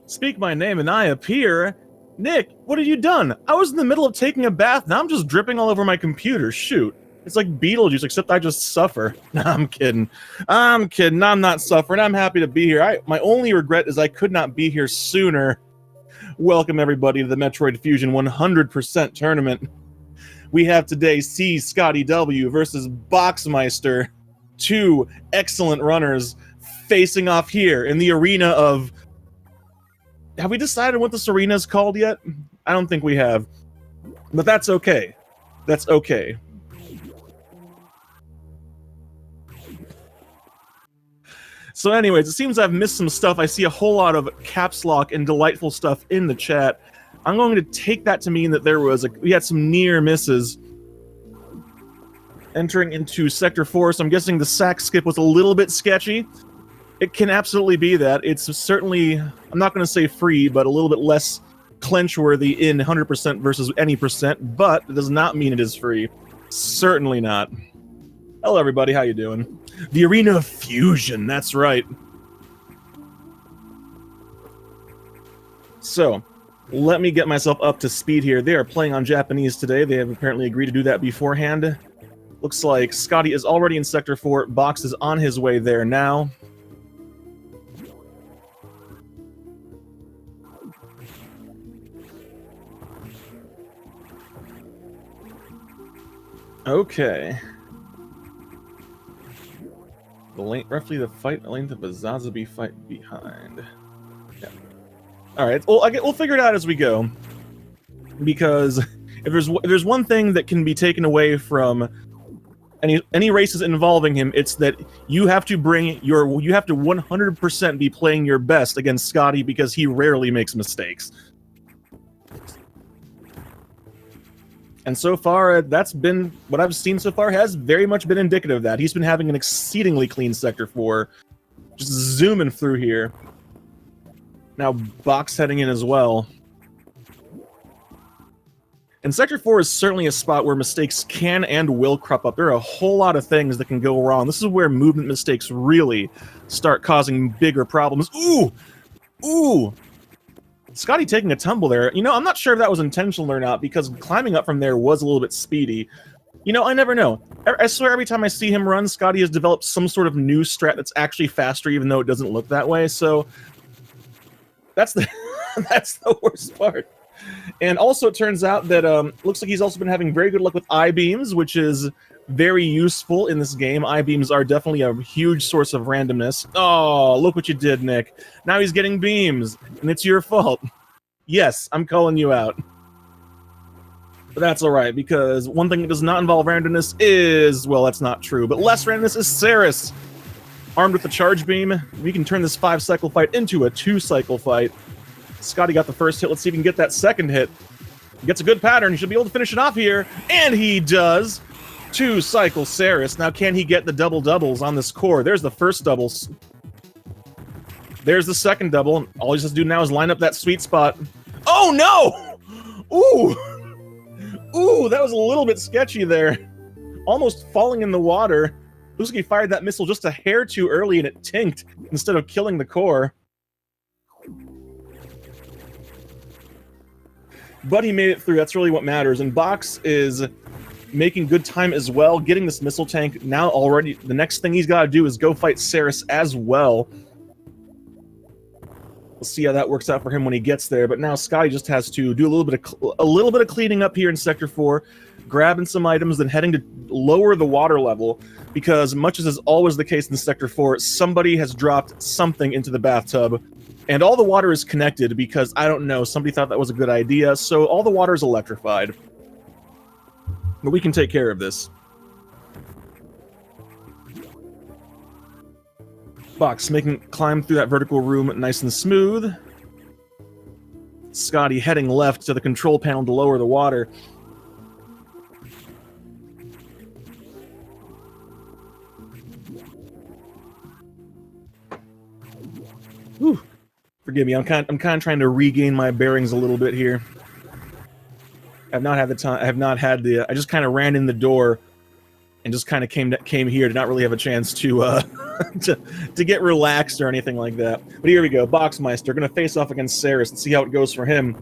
Speak my name and I appear. Nick, what have you done? I was in the middle of taking a bath, now I'm just dripping all over my computer. Shoot. It's like Beetlejuice, except I just suffer. Nah, I'm kidding. I'm kidding. I'm not suffering. I'm happy to be here. My only regret is I could not be here sooner. Welcome, everybody, to the Metroid Fusion 100% tournament. We have today CScottyW versus Boxmeister. Two excellent runners facing off here in the arena of... Have we decided what this arena is called yet? I don't think we have. But that's okay. That's okay. So anyways, it seems I've missed some stuff. I see a whole lot of caps lock and delightful stuff in the chat. I'm going to take that to mean that we had some near misses. Entering into Sector 4, so I'm guessing the sack skip was a little bit sketchy. It can absolutely be that. It's certainly, I'm not going to say free, but a little bit less clench-worthy in 100% versus any percent, but it does not mean it is free. Certainly not. Hello, everybody. How you doing? The Arena of Fusion. That's right. So, let me get myself up to speed here. They are playing on Japanese today. They have apparently agreed to do that beforehand. Looks like Scotty is already in Sector 4. Box is on his way there now. Okay. Roughly the length of a Zazabi fight behind. Yeah. Alright, well, we'll figure it out as we go. Because if there's one thing that can be taken away from any races involving him, it's that you have to 100% be playing your best against Scotty because he rarely makes mistakes. And so far, that's been, what I've seen so far has very much been indicative of that. He's been having an exceedingly clean Sector 4. Just zooming through here. Now, Box heading in as well. And Sector 4 is certainly a spot where mistakes can and will crop up. There are a whole lot of things that can go wrong. This is where movement mistakes really start causing bigger problems. Ooh! Ooh! Scotty taking a tumble there. You know, I'm not sure if that was intentional or not, because climbing up from there was a little bit speedy. You know, I never know. I swear every time I see him run, Scotty has developed some sort of new strat that's actually faster, even though it doesn't look that way, so... That's the, that's the worst part. And also, it turns out that, looks like he's also been having very good luck with I-beams, which is very useful in this game. I-beams are definitely a huge source of randomness. Oh, look what you did, Nick. Now he's getting beams, and it's your fault. Yes, I'm calling you out. But that's alright, because one thing that does not involve randomness is... well, that's not true, but less randomness is Ceres. Armed with the charge beam, we can turn this 5-cycle fight into a 2-cycle fight. Scotty got the first hit. Let's see if he can get that second hit. He gets a good pattern. He should be able to finish it off here. And he does. 2-cycle Ceres. Now, can he get the double-doubles on this core? There's the first doubles. There's the second double. All he has to do now is line up that sweet spot. Oh, no! Ooh! Ooh, that was a little bit sketchy there. Almost falling in the water. Looks like he fired that missile just a hair too early and it tinked instead of killing the core. But he made it through. That's really what matters. And Box is making good time as well, getting this missile tank. Now already, the next thing he's got to do is go fight Ceres as well. We'll see how that works out for him when he gets there. But now Scotty just has to do a little bit of cleaning up here in Sector 4, grabbing some items, then heading to lower the water level. Because much as is always the case in Sector 4, somebody has dropped something into the bathtub. And all the water is connected because, I don't know, somebody thought that was a good idea, so all the water is electrified. But we can take care of this. Box climb through that vertical room nice and smooth. Scotty heading left to the control panel to lower the water. Whew. Forgive me, I'm kind of trying to regain my bearings a little bit here. I've not had the time. I have not had the. I just kind of ran in the door, and just kind of came here. Did not really have a chance to to get relaxed or anything like that. But here we go. Boxmeister gonna face off against Ceres and see how it goes for him.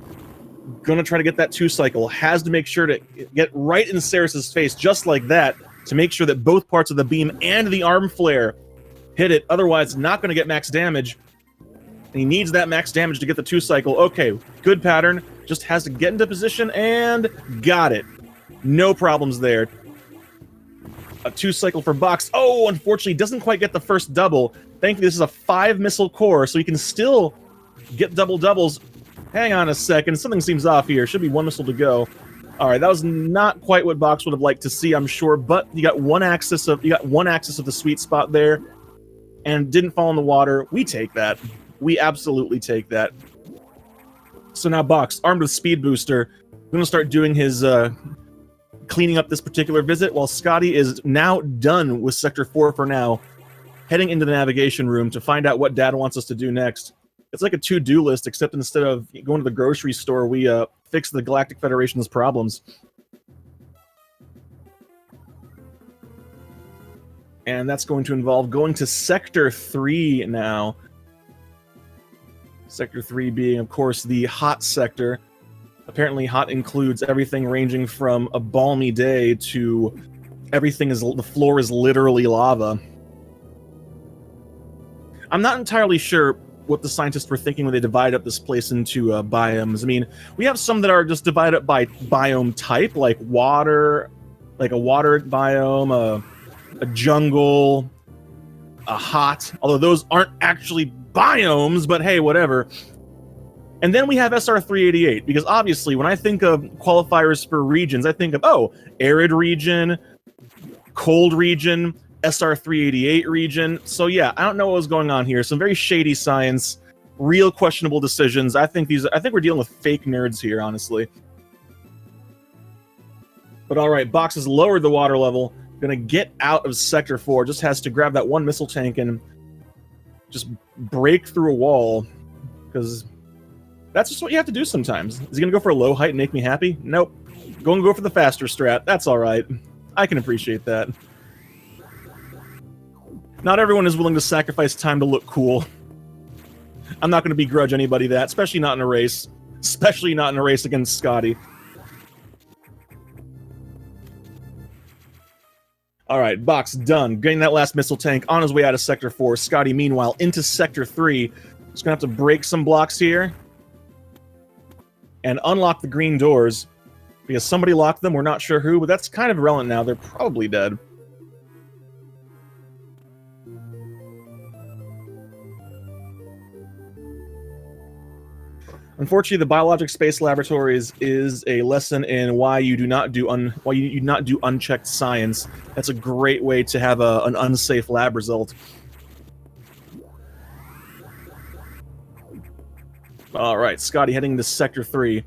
Gonna try to get that 2-cycle. Has to make sure to get right in Ceres's face, just like that, to make sure that both parts of the beam and the arm flare hit it. Otherwise, not gonna get max damage. And he needs that max damage to get the 2-cycle. Okay, good pattern. Just has to get into position and got it. No problems there. A 2-cycle for Box. Oh, unfortunately, doesn't quite get the first double. Thankfully, this is a 5-missile core, so he can still get double-doubles. Hang on a second. Something seems off here. Should be 1 missile to go. All right, that was not quite what Box would have liked to see, I'm sure, but you got one axis of the sweet spot there and didn't fall in the water. We take that. We absolutely take that. So now Box, armed with Speed Booster, going to start doing his cleaning up this particular visit, while Scotty is now done with Sector 4 for now, heading into the navigation room to find out what Dad wants us to do next. It's like a to-do list, except instead of going to the grocery store, we fix the Galactic Federation's problems. And that's going to involve going to Sector 3 now. Sector 3 being, of course, the hot sector. Apparently, hot includes everything ranging from a balmy day to the floor is literally lava. I'm not entirely sure what the scientists were thinking when they divide up this place into biomes. I mean, we have some that are just divided up by biome type, like water, like a water biome, a jungle, a hot, although those aren't actually biomes, but hey, whatever. And then we have SR388, because obviously when I think of qualifiers for regions, I think of, oh, arid region, cold region, SR388 region. So yeah, I don't know what was going on here. Some very shady science, real questionable decisions. I think we're dealing with fake nerds here, honestly. But all right, Box has lowered the water level, gonna get out of Sector 4, just has to grab that 1 missile tank and just break through a wall, because that's just what you have to do sometimes. Is he gonna go for a low height and make me happy? Nope. Going to go for the faster strat. That's alright. I can appreciate that. Not everyone is willing to sacrifice time to look cool. I'm not going to begrudge anybody that, especially not in a race. Especially not in a race against Scotty. Alright, Box done. Getting that last missile tank on his way out of Sector 4. Scotty, meanwhile, into Sector 3. Just gonna have to break some blocks here. And unlock the green doors. Because somebody locked them, we're not sure who, but that's kind of irrelevant now. They're probably dead. Unfortunately, the Biologic Space Laboratories is a lesson in why you do not do unchecked science. That's a great way to have an unsafe lab result. All right, Scotty heading to Sector 3.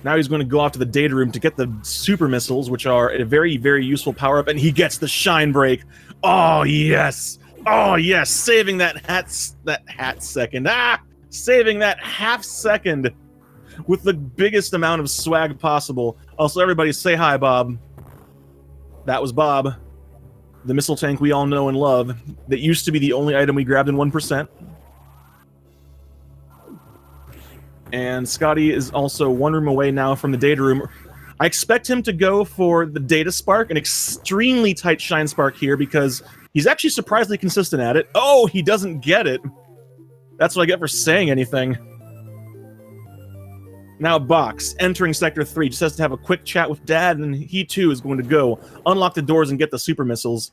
Now he's going to go off to the data room to get the super missiles, which are a very, very useful power-up, and he gets the shine break. Oh, yes! Oh, yes! Saving that hat second. Ah! Saving that half second with the biggest amount of swag possible. Also, everybody say hi, Bob. That was Bob. The missile tank we all know and love. That used to be the only item we grabbed in 1%. And Scotty is also one room away now from the data room. I expect him to go for the data spark, an extremely tight shine spark here, because he's actually surprisingly consistent at it. Oh, he doesn't get it. That's what I get for saying anything. Now Box, entering Sector 3, just has to have a quick chat with Dad, and he too is going to go unlock the doors and get the super missiles.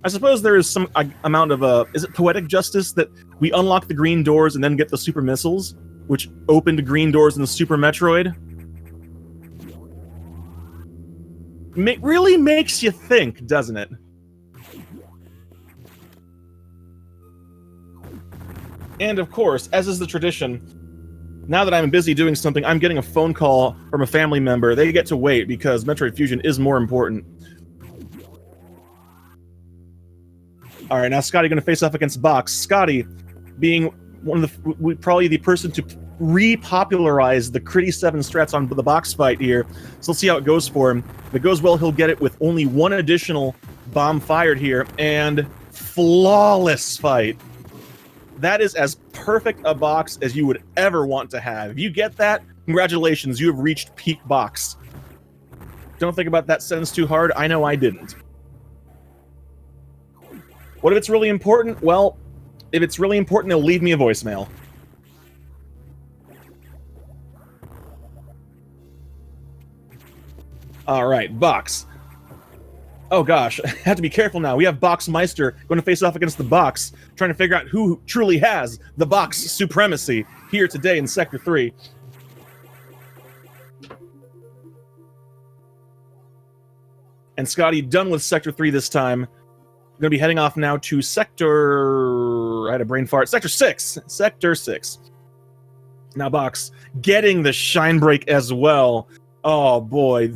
I suppose there is some amount of, is it poetic justice that we unlock the green doors and then get the super missiles, which opened green doors in the Super Metroid? Really makes you think, doesn't it? And of course, as is the tradition, now that I'm busy doing something, I'm getting a phone call from a family member. They get to wait because Metroid Fusion is more important. Alright, now Scotty going to face off against Box. Scotty, being one of the probably the person to repopularize the Critty 7 strats on the box fight here. So let's see how it goes for him. If it goes well, he'll get it with only one additional bomb fired here, and flawless fight. That is as perfect a box as you would ever want to have. If you get that, congratulations, you have reached peak box. Don't think about that sentence too hard. I know I didn't. What if it's really important? Well, if it's really important, they'll leave me a voicemail. Alright, Box. Oh gosh, I have to be careful now. We have Boxmeister going to face off against the Box, trying to figure out who truly has the Box supremacy here today in Sector 3. And Scotty done with Sector 3 this time. Going to be heading off now to Sector... I had a brain fart. Sector 6! Sector 6. Now Box getting the shine break as well. Oh boy.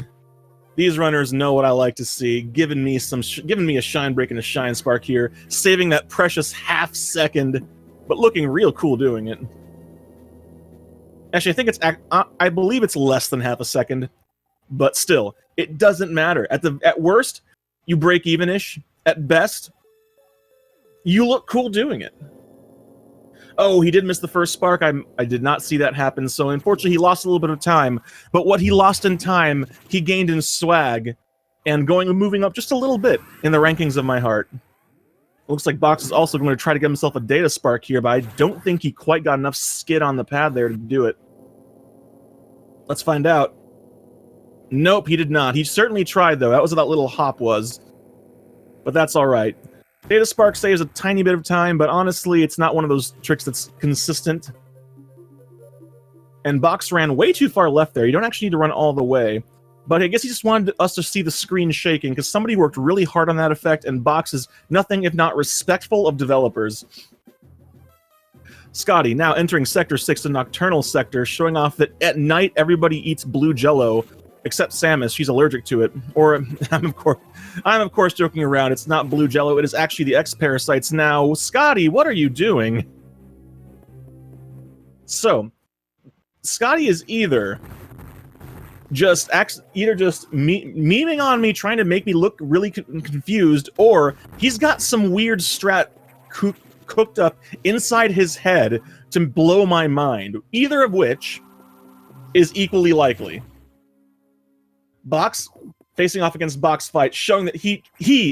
These runners know what I like to see, giving me a shine break and a shine spark here, saving that precious half second, but looking real cool doing it. Actually, I think it's I believe it's less than half a second, but still, it doesn't matter. At worst, you break even-ish. At best, you look cool doing it. Oh, he did miss the first spark. I did not see that happen, so unfortunately he lost a little bit of time. But what he lost in time, he gained in swag, and moving up just a little bit in the rankings of my heart. It looks like Box is also going to try to get himself a data spark here, but I don't think he quite got enough skid on the pad there to do it. Let's find out. Nope, he did not. He certainly tried, though. That was what that little hop was. But that's alright. Data Spark saves a tiny bit of time, but honestly, it's not one of those tricks that's consistent. And Box ran way too far left there. You don't actually need to run all the way. But I guess he just wanted us to see the screen shaking, because somebody worked really hard on that effect, and Box is nothing if not respectful of developers. Scotty, now entering Sector 6, the Nocturnal Sector, showing off that at night everybody eats blue jello, except Samus. She's allergic to it. Or, I'm of course joking around. It's not blue jello. It is actually the X-Parasites. Now, Scotty, what are you doing? So, Scotty is either just memeing on me, trying to make me look really confused, or he's got some weird strat cooked up inside his head to blow my mind. Either of which is equally likely. Box facing off against Box fight, showing that he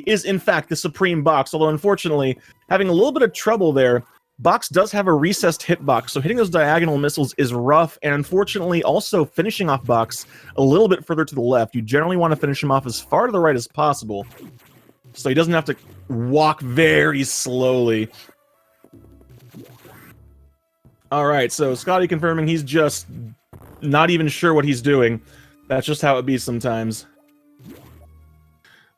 is in fact the supreme Box, although unfortunately having a little bit of trouble there Box does have a recessed hitbox, so hitting those diagonal missiles is rough, and unfortunately also finishing off Box a little bit further to the left. You generally want to finish him off as far to the right as possible, so he doesn't have to walk very slowly. Alright, so Scotty confirming he's just not even sure what he's doing. That's just how it be sometimes.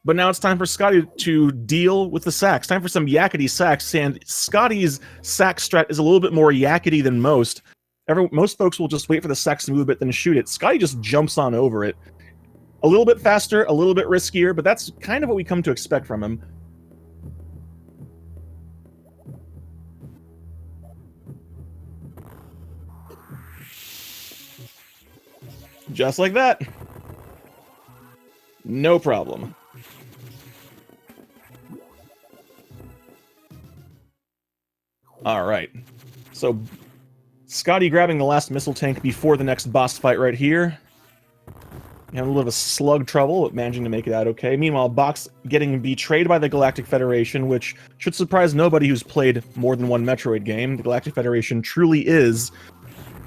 But now it's time for Scotty to deal with the sacks. Time for some yakety sacks, and Scotty's sack strat is a little bit more yakety than most. Most folks will just wait for the sacks to move a bit, then shoot it. Scotty just jumps on over it. A little bit faster, a little bit riskier, but that's kind of what we come to expect from him. Just like that. No problem. Alright. So, Scotty grabbing the last missile tank before the next boss fight right here. Having a little bit of a slug trouble, but managing to make it out okay. Meanwhile, Box getting betrayed by the Galactic Federation, which should surprise nobody who's played more than one Metroid game. The Galactic Federation truly is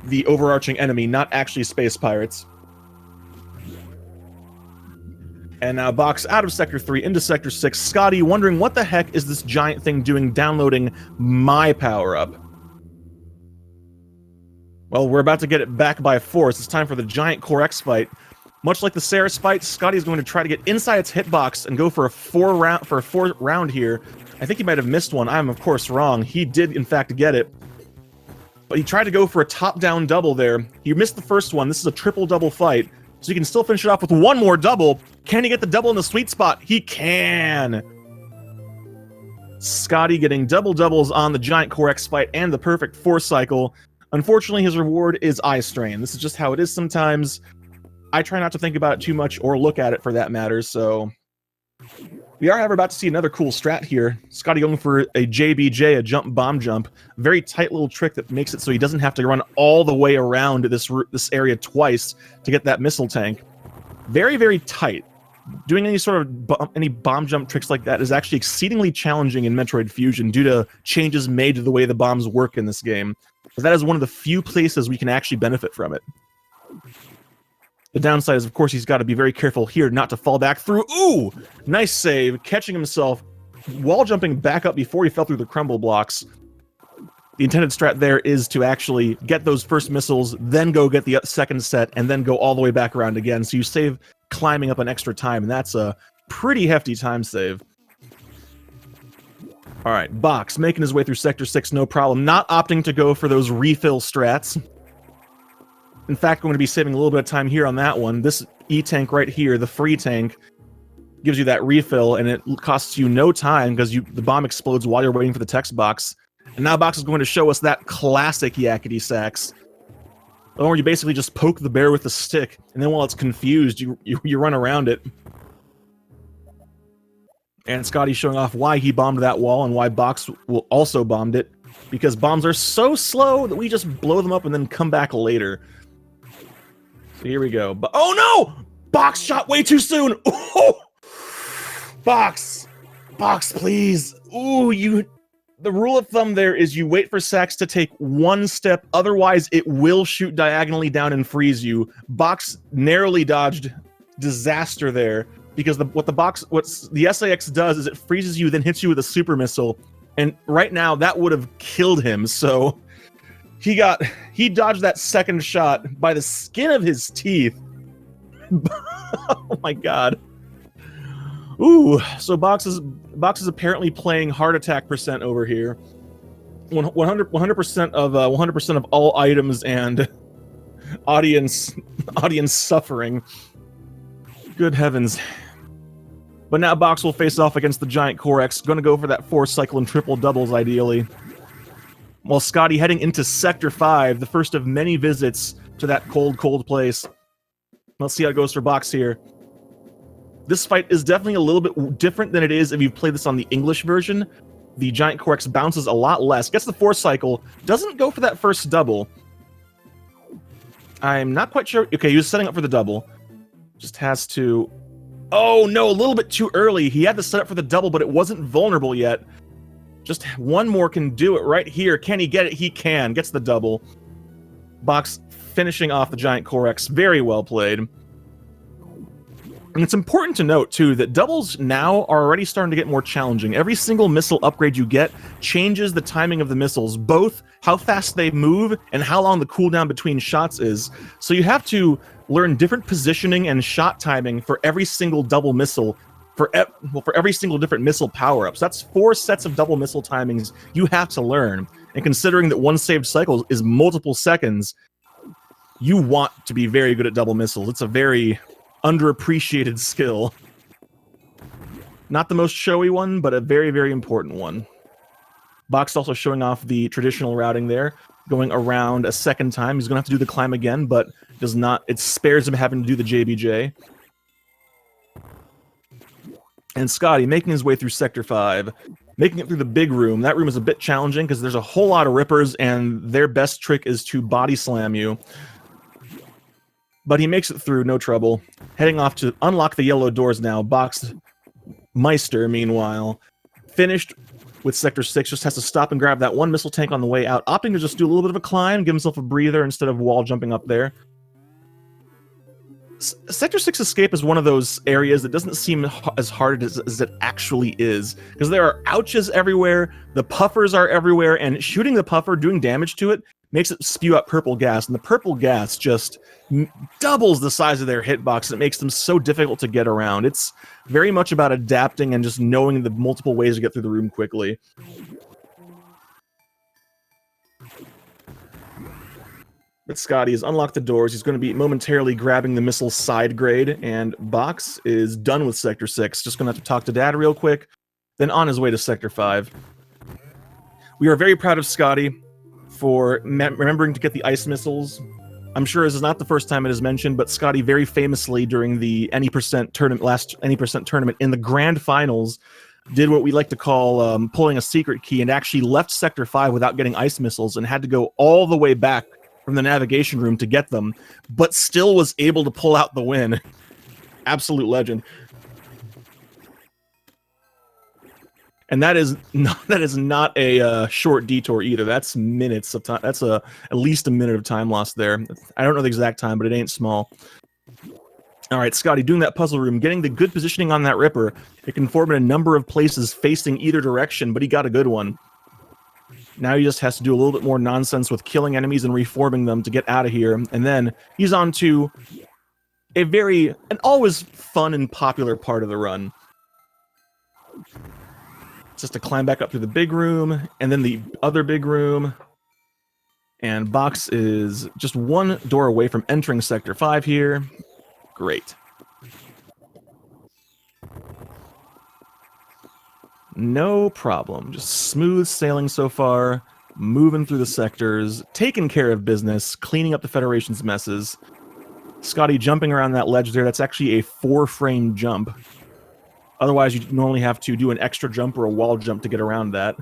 the overarching enemy, not actually space pirates. And now Box out of Sector 3 into Sector 6. Scotty wondering what the heck is this giant thing doing downloading my power-up. Well, we're about to get it back by force. It's time for the giant Core X fight. Much like the Ceres fight, Scotty's going to try to get inside its hitbox and go for a four round here. I think he might have missed one. I'm of course wrong. He did in fact get it. But he tried to go for a top-down double there. He missed the first one. This is a triple-double fight. So he can still finish it off with one more double. Can he get the double in the sweet spot? He can! Scotty getting double doubles on the giant Core X fight and the perfect force cycle. Unfortunately, his reward is eye strain. This is just how it is sometimes. I try not to think about it too much or look at it for that matter, so... We are, however, about to see another cool strat here. Scotty going for a JBJ, a jump bomb jump. Very tight little trick that makes it so he doesn't have to run all the way around this area twice to get that missile tank. Very, very tight. Doing any sort of any bomb jump tricks like that is actually exceedingly challenging in Metroid Fusion due to changes made to the way the bombs work in this game. But that is one of the few places we can actually benefit from it. The downside is, of course, he's got to be very careful here not to fall back through. Ooh! Nice save, catching himself, wall jumping back up before he fell through the crumble blocks. The intended strat there is to actually get those first missiles, then go get the second set, and then go all the way back around again. So you save climbing up an extra time, and that's a pretty hefty time save. Alright, Box making his way through Sector 6, no problem. Not opting to go for those refill strats. In fact, going to be saving a little bit of time here on that one. This E-tank right here, the free tank, gives you that refill, and it costs you no time because the bomb explodes while you're waiting for the text box. And now Box is going to show us that classic yakety sax, where you basically just poke the bear with the stick, and then while it's confused, you run around it. And Scotty's showing off why he bombed that wall and why Box will also bombed it, because bombs are so slow that we just blow them up and then come back later. So here we go. But oh no! Box shot way too soon! Oh! Box! Box, please! Ooh, the rule of thumb there is you wait for Sax to take one step, otherwise it will shoot diagonally down and freeze you. Box narrowly dodged disaster there, because what the SAX does is it freezes you, then hits you with a super missile, and right now that would have killed him, so... He dodged that second shot by the skin of his teeth. Oh my god. Ooh, so Box is apparently playing heart attack percent over here. 100% of all items and audience suffering. Good heavens. But now Box will face off against the giant Core X, gonna go for that 4-cycle and triple doubles ideally. While Scotty heading into Sector 5, the first of many visits to that cold, cold place. Let's see how it goes for Box here. This fight is definitely a little bit different than it is if you've played this on the English version. The giant Core X bounces a lot less, gets the 4-cycle, doesn't go for that first double. I'm not quite sure. Okay, he was setting up for the double. Just has to... Oh no, a little bit too early. He had to set up for the double, but it wasn't vulnerable yet. Just one more can do it right here. Can he get it? He can. Gets the double. Box finishing off the giant Corex. Very well played. And it's important to note, too, that doubles now are already starting to get more challenging. Every single missile upgrade you get changes the timing of the missiles, both how fast they move and how long the cooldown between shots is. So you have to learn different positioning and shot timing for every single double missile, for every single different missile power-ups. That's 4 sets of double missile timings you have to learn. And considering that one saved cycle is multiple seconds, you want to be very good at double missiles. It's a very underappreciated skill. Not the most showy one, but a very, very important one. Box also showing off the traditional routing there, going around a second time. He's going to have to do the climb again, but does not. It spares him having to do the JBJ. And Scotty making his way through Sector 5, making it through the big room. That room is a bit challenging because there's a whole lot of rippers, and their best trick is to body slam you. But he makes it through, no trouble. Heading off to unlock the yellow doors now. Boxmeister, meanwhile, finished with Sector 6, just has to stop and grab that one missile tank on the way out, opting to just do a little bit of a climb, give himself a breather instead of wall jumping up there. Sector 6 escape is one of those areas that doesn't seem as hard as it actually is, because there are ouches everywhere, the puffers are everywhere, and shooting the puffer, doing damage to it, makes it spew out purple gas, and the purple gas just doubles the size of their hitbox. It makes them so difficult to get around. It's very much about adapting and just knowing the multiple ways to get through the room quickly. But Scotty has unlocked the doors. He's going to be momentarily grabbing the missile side grade, and Box is done with Sector 6. Just going to have to talk to Dad real quick, then on his way to Sector 5. We are very proud of Scotty for remembering to get the ice missiles. I'm sure this is not the first time it is mentioned, but Scotty very famously during the last Any Percent tournament in the grand finals did what we like to call pulling a secret key, and actually left Sector 5 without getting ice missiles and had to go all the way back from the navigation room to get them, but still was able to pull out the win. Absolute legend. And that is not a short detour either. That's minutes of time. That's at least a minute of time lost there. I don't know the exact time, but it ain't small. All right, Scotty, doing that puzzle room, getting the good positioning on that Ripper. It can form in a number of places facing either direction, but he got a good one. Now he just has to do a little bit more nonsense with killing enemies and reforming them to get out of here. And then he's on to an always fun and popular part of the run. Just to climb back up through the big room, and then the other big room. And Box is just one door away from entering Sector 5 here. Great. No problem. Just smooth sailing so far, moving through the sectors, taking care of business, cleaning up the Federation's messes. Scotty jumping around that ledge there. That's actually a 4-frame jump. Otherwise, you normally have to do an extra jump or a wall jump to get around that.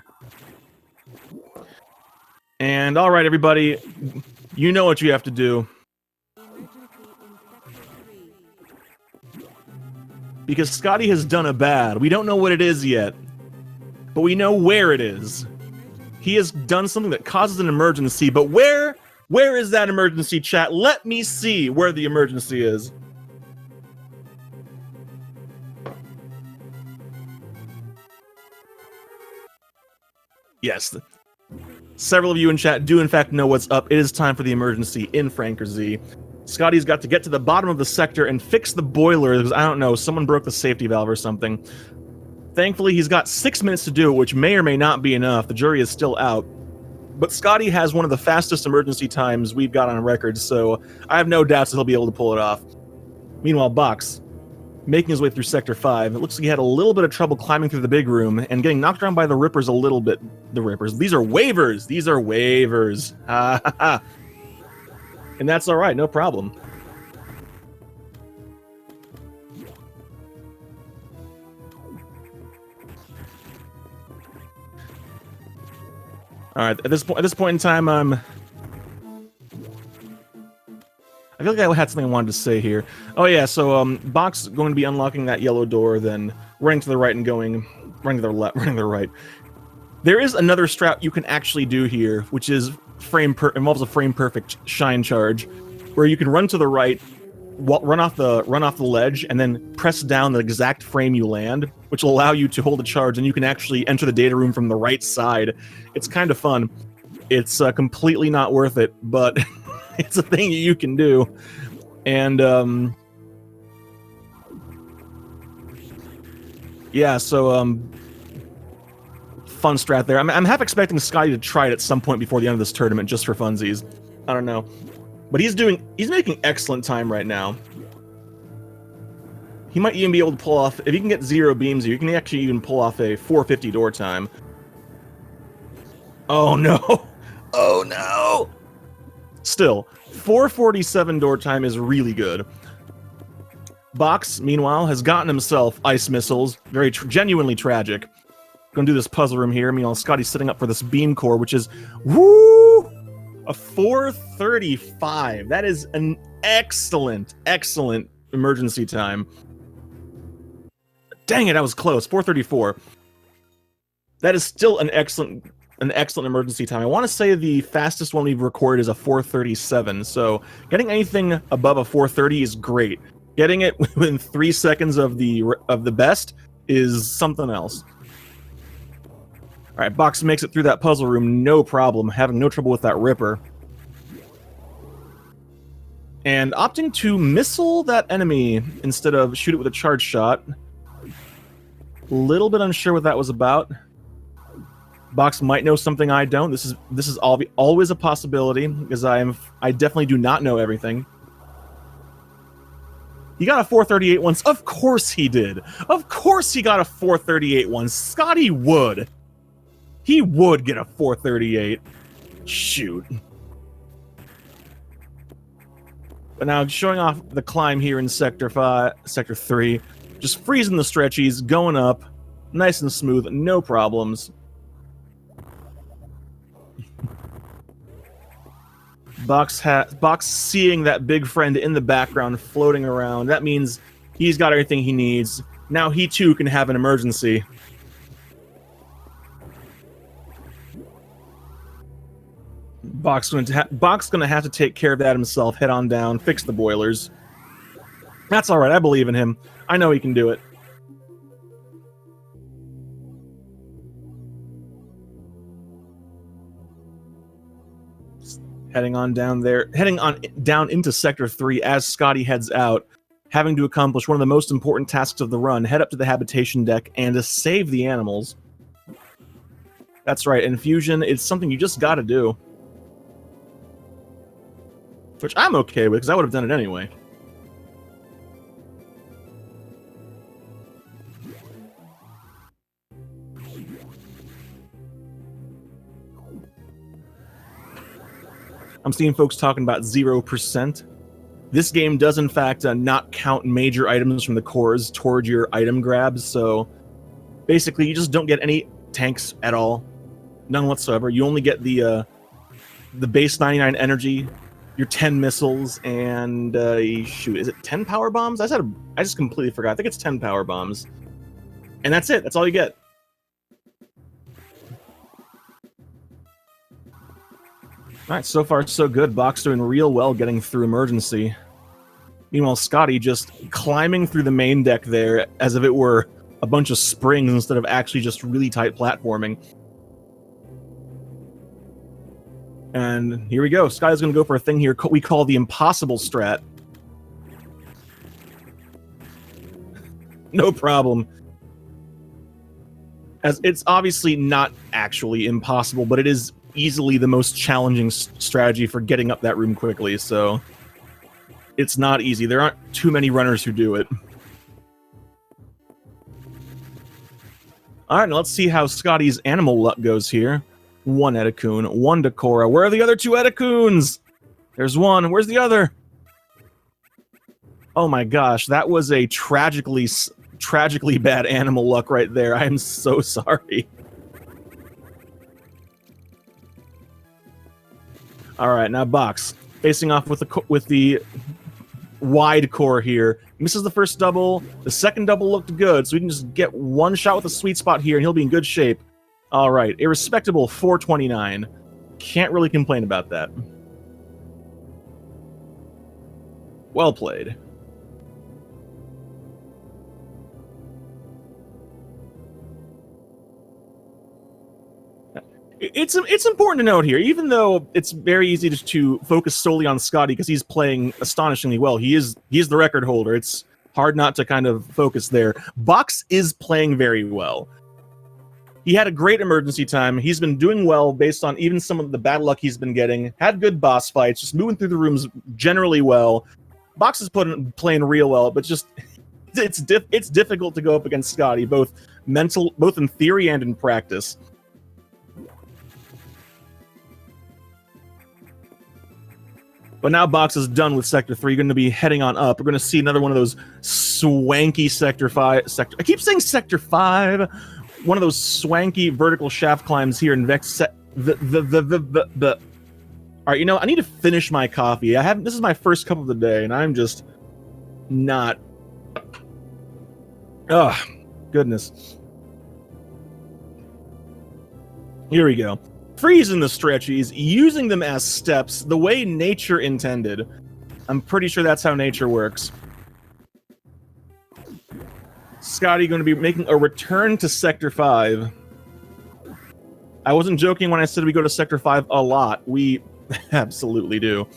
And all right, everybody, you know what you have to do. Because Scotty has done a bad. We don't know what it is yet, but we know where it is. He has done something that causes an emergency, but where is that emergency, chat? Let me see where the emergency is. Yes, several of you in chat do in fact know what's up. It is time for the emergency in Franker Z. Scotty's got to get to the bottom of the sector and fix the boiler, because, I don't know, someone broke the safety valve or something. Thankfully, he's got 6 minutes to do it, which may or may not be enough. The jury is still out. But Scotty has one of the fastest emergency times we've got on record, so I have no doubts that he'll be able to pull it off. Meanwhile, Box, making his way through Sector 5. It looks like he had a little bit of trouble climbing through the big room and getting knocked around by the Rippers a little bit. The Rippers. These are waivers. These are waivers. Ha ha ha. And that's all right. No problem. All right. At this point in time, I feel like I had something I wanted to say here. Oh yeah, so Box going to be unlocking that yellow door, then running to the right and running to the right. There is another strat you can actually do here, which is involves a frame perfect shine charge, where you can run to the right, run off the ledge, and then press down the exact frame you land, which will allow you to hold a charge, and you can actually enter the data room from the right side. It's kind of fun. It's completely not worth it, but it's a thing you can do. And yeah, so fun strat there. I'm half expecting Scotty to try it at some point before the end of this tournament, just for funsies. I don't know, but he's making excellent time right now. He might even be able to pull off, if he can get 0 beams, you can actually even pull off a 450 door time. Oh no! Oh no! Still, 447 door time is really good. Box, meanwhile, has gotten himself ice missiles. Very genuinely tragic. Gonna do this puzzle room here. Meanwhile, Scotty's setting up for this beam core, which is, woo! A 435. That is an excellent, excellent emergency time. Dang it, I was close. 434. That is still an excellent emergency time. I want to say the fastest one we've recorded is a 437, so getting anything above a 430 is great. Getting it within 3 seconds of the best is something else. All right, Box makes it through that puzzle room, no problem, having no trouble with that Ripper. And opting to missile that enemy instead of shoot it with a charge shot. Little bit unsure what that was about. Box might know something I don't. This is always a possibility, because I definitely do not know everything. He got a 438 once. Of course he did. Of course he got a 438 once. Scotty would. He would get a 438. Shoot. But now showing off the climb here in Sector 3. Just freezing the stretchies, going up. Nice and smooth, no problems. Box seeing that big friend in the background floating around. That means he's got everything he needs. Now he too can have an emergency. Box gonna have to take care of that himself. Head on down, fix the boilers. That's all right. I believe in him. I know he can do it. Heading on down into Sector 3 as Scotty heads out, having to accomplish one of the most important tasks of the run, head up to the habitation deck and to save the animals. That's right, infusion is something you just gotta do. Which I'm okay with, because I would have done it anyway. I'm seeing folks talking about 0%. This game does, in fact, not count major items from the cores toward your item grabs, so basically you just don't get any tanks at all. None whatsoever. You only get the base 99 energy, your 10 missiles, and shoot, is it 10 power bombs? I just completely forgot. I think it's 10 power bombs. And that's it. That's all you get. Alright, so far so good. Box doing real well getting through emergency. Meanwhile, Scotty just climbing through the main deck there as if it were a bunch of springs instead of actually just really tight platforming. And here we go. Scotty's going to go for a thing here we call the impossible strat. No problem. As it's obviously not actually impossible, but it is easily the most challenging strategy for getting up that room quickly, so it's not easy. There aren't too many runners who do it. Alright, now let's see how Scotty's animal luck goes here. 1 Edacoon, 1 Decora. Where are the other 2 Edacoons? There's one. Where's the other? Oh my gosh, that was a tragically bad animal luck right there. I am so sorry. All right, now Box facing off with the wide core here. Misses the first double. The second double looked good, so we can just get one shot with a sweet spot here, and he'll be in good shape. All right, a respectable 429. Can't really complain about that. Well played. It's important to note here, even though it's very easy to focus solely on Scotty because he's playing astonishingly well. He's the record holder. It's hard not to kind of focus there. Box is playing very well. He had a great emergency time. He's been doing well based on even some of the bad luck he's been getting. Had good boss fights, just moving through the rooms generally well. Box is playing real well, but just it's difficult to go up against Scotty, both in theory and in practice. But now Box is done with Sector 3. You're going to be heading on up. We're going to see another one of those swanky Sector 5... I keep saying Sector 5. One of those swanky vertical shaft climbs here in Vex... All right, you know, I need to finish my coffee. This is my first cup of the day, and I'm just not... Ugh, goodness. Here we go. Freezing the stretchies, using them as steps, the way nature intended. I'm pretty sure that's how nature works. Scotty going to be making a return to Sector 5. I wasn't joking when I said we go to Sector 5 a lot. We absolutely do.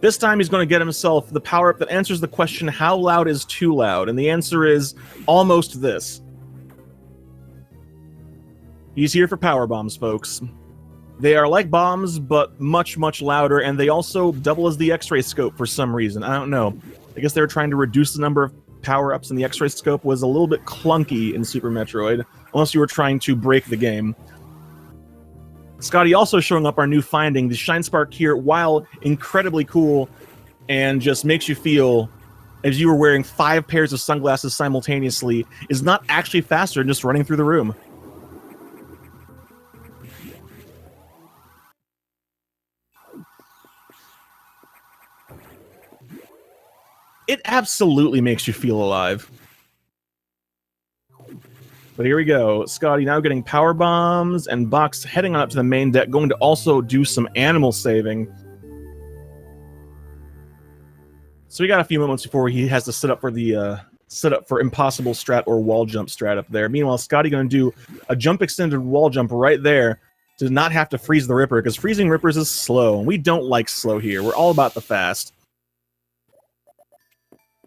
This time he's going to get himself the power-up that answers the question, how loud is too loud? And the answer is almost this. He's here for power bombs, folks. They are like bombs, but much, much louder, and they also double as the X-ray scope for some reason. I don't know. I guess they were trying to reduce the number of power-ups, and the X-ray scope was a little bit clunky in Super Metroid, unless you were trying to break the game. Scotty also showing up our new finding. The Shine Spark here, while incredibly cool, and just makes you feel as you were wearing 5 pairs of sunglasses simultaneously, is not actually faster than just running through the room. It absolutely makes you feel alive. But here we go. Scotty now getting power bombs, and Box heading on up to the main deck, going to also do some animal saving. So we got a few moments before he has to set up for impossible strat or wall jump strat up there. Meanwhile, Scotty going to do a jump extended wall jump right there to not have to freeze the Ripper, because freezing Rippers is slow, and we don't like slow here. We're all about the fast.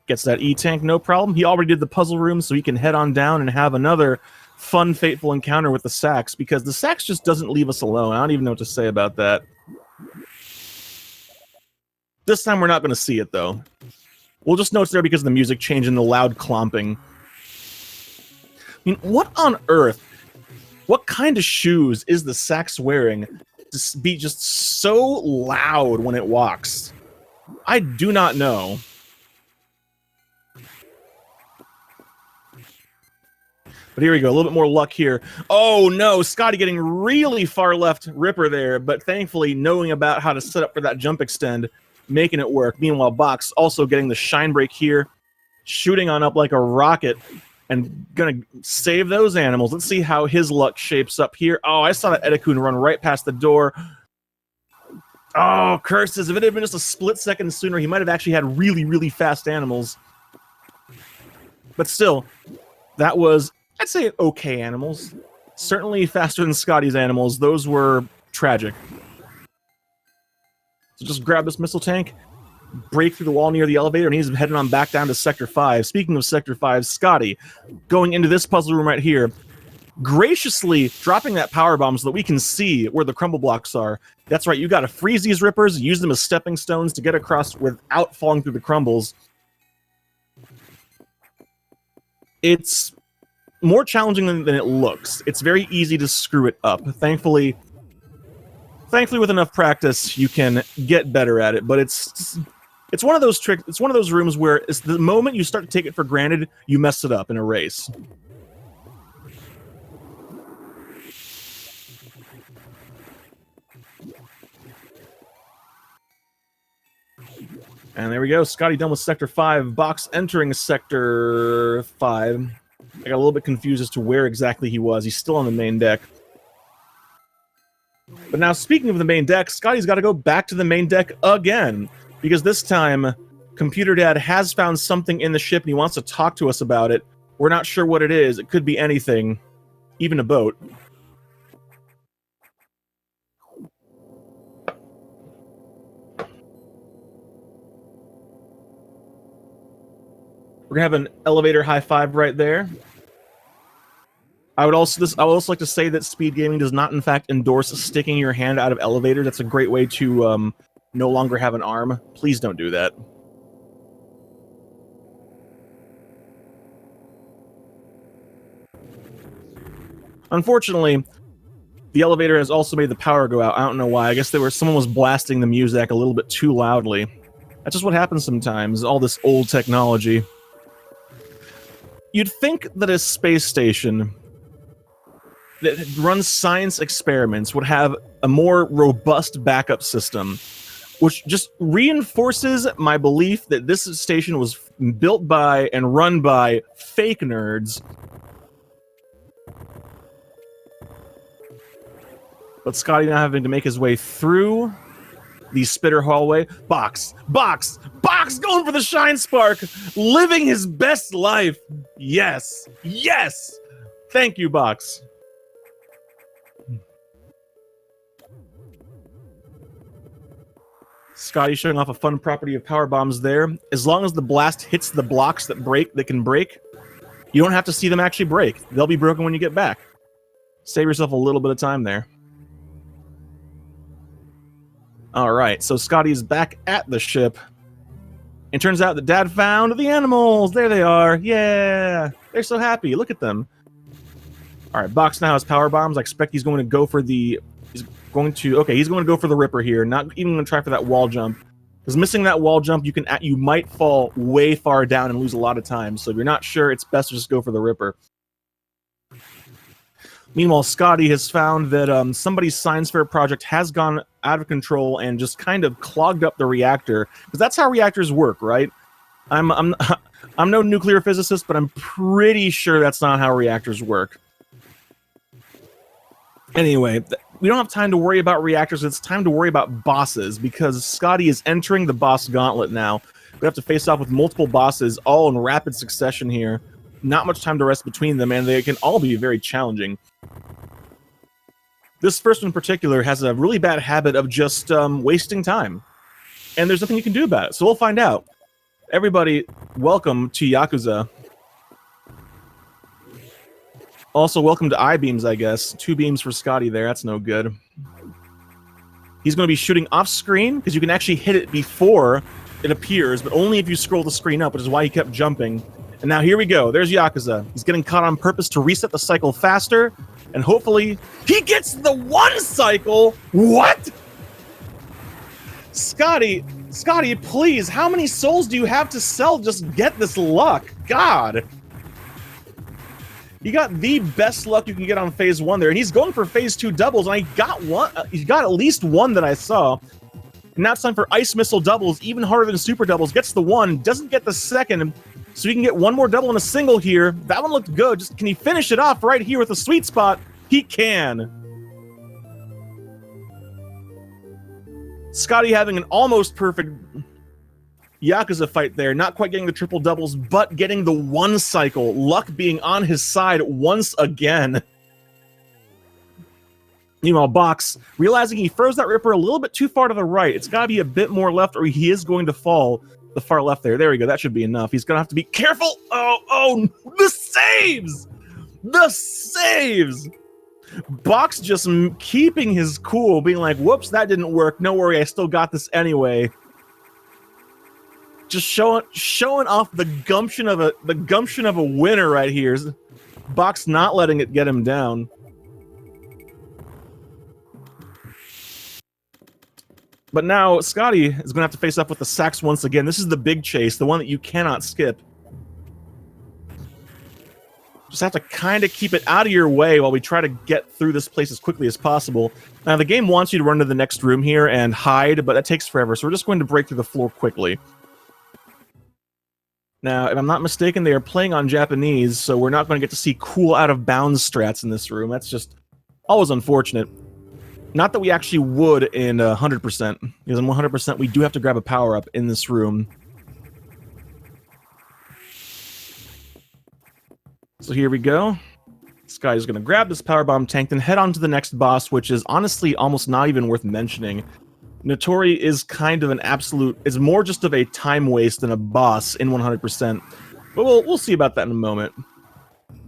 Gets that E-Tank, no problem. He already did the puzzle room, so he can head on down and have another fun, fateful encounter with the Sax, because the Sax just doesn't leave us alone. I don't even know what to say about that. This time we're not going to see it, though. We'll just know it's there because of the music change and the loud clomping. I mean, what on earth? What kind of shoes is the Sax wearing to be just so loud when it walks? I do not know. But here we go, a little bit more luck here. Oh no, Scotty getting really far left Ripper there, but thankfully knowing about how to set up for that jump extend, making it work. Meanwhile, Box also getting the shine break here, shooting on up like a rocket, and gonna save those animals. Let's see how his luck shapes up here. Oh, I saw that Edakun run right past the door. Oh, curses. If it had been just a split second sooner, he might have actually had really, really fast animals. But still, that was... I'd say okay animals. Certainly faster than Scotty's animals. Those were tragic. So just grab this missile tank, break through the wall near the elevator, and he's heading on back down to Sector 5. Speaking of Sector 5, Scotty going into this puzzle room right here, graciously dropping that power bomb so that we can see where the crumble blocks are. That's right, you gotta freeze these Rippers, use them as stepping stones to get across without falling through the crumbles. It's more challenging than it looks. It's very easy to screw it up. Thankfully, with enough practice, you can get better at it. But it's one of those tricks. It's one of those rooms where it's the moment you start to take it for granted, you mess it up in a race. And there we go. Scotty done with Sector 5. Box entering Sector 5. I got a little bit confused as to where exactly he was. He's still on the main deck. But now, speaking of the main deck, Scotty's got to go back to the main deck again. Because this time, Computer Dad has found something in the ship and he wants to talk to us about it. We're not sure what it is. It could be anything. Even a boat. We're gonna have an elevator high five right there. I would also like to say that SpeedGaming does not, in fact, endorse sticking your hand out of elevators. That's a great way to no longer have an arm. Please don't do that. Unfortunately, the elevator has also made the power go out. I don't know why. I guess someone was blasting the music a little bit too loudly. That's just what happens sometimes. All this old technology. You'd think that a space station that runs science experiments would have a more robust backup system, which just reinforces my belief that this station was built by and run by fake nerds. But Scotty now having to make his way through the spitter hallway. Box going for the shine spark, living his best life. Yes, yes. Thank you, Box. Scotty showing off a fun property of power bombs there. As long as the blast hits the blocks that can break, you don't have to see them actually break. They'll be broken when you get back. Save yourself a little bit of time there. Alright, so Scotty's back at the ship. And turns out that Dad found the animals! There they are! Yeah! They're so happy, look at them. Alright, Box now has power bombs. I expect he's going to go for the... He's going to go for the Ripper here. Not even going to try for that wall jump. Because missing that wall jump, you might fall way far down and lose a lot of time. So if you're not sure, it's best to just go for the Ripper. Meanwhile, Scotty has found that somebody's science fair project has gone out of control and just kind of clogged up the reactor. Because that's how reactors work, right? I'm no nuclear physicist, but I'm pretty sure that's not how reactors work. Anyway, we don't have time to worry about reactors. It's time to worry about bosses, because Scotty is entering the boss gauntlet now. We have to face off with multiple bosses, all in rapid succession here. Not much time to rest between them, and they can all be very challenging. This first one in particular has a really bad habit of just wasting time. And there's nothing you can do about it, so we'll find out. Everybody, welcome to Yakuza. Also, welcome to I-beams, I guess. 2 beams for Scotty there, that's no good. He's going to be shooting off-screen, because you can actually hit it before it appears, but only if you scroll the screen up, which is why he kept jumping. And now here we go, there's Yakuza. He's getting caught on purpose to reset the cycle faster, and hopefully he gets the 1 cycle! What?! Scotty, please, how many souls do you have to sell? Just get this luck. God. He got the best luck you can get on phase 1 there, and he's going for phase 2 doubles, and he got at least 1 that I saw. And now it's time for ice missile doubles, even harder than super doubles. Gets the 1, doesn't get the second, so he can get 1 more double in a single here. That one looked good. Just can he finish it off right here with a sweet spot? He can. Scotty having an almost perfect Yakuza fight there. Not quite getting the triple doubles, but getting the 1 cycle. Luck being on his side once again. Meanwhile, Box, realizing he froze that Ripper a little bit too far to the right. It's got to be a bit more left, or he is going to fall the far left there. There we go. That should be enough. He's going to have to be careful. Oh, the saves! The saves! Box just keeping his cool, being like, whoops, that didn't work. No worry, I still got this anyway. Just showing off the gumption of a winner right here. Box not letting it get him down. But now Scotty is going to have to face up with the Sax once again. This is the big chase, the one that you cannot skip. Just have to kind of keep it out of your way while we try to get through this place as quickly as possible. Now, the game wants you to run to the next room here and hide, but that takes forever, so we're just going to break through the floor quickly. Now, if I'm not mistaken, they are playing on Japanese, so we're not going to get to see cool out-of-bounds strats in this room. That's just always unfortunate. Not that we actually would in 100%, because in 100% we do have to grab a power-up in this room. So here we go. This guy is going to grab this power bomb tank, then head on to the next boss, which is honestly almost not even worth mentioning. Notori is kind of an absolute... It's more just of a time waste than a boss in 100%. But we'll see about that in a moment.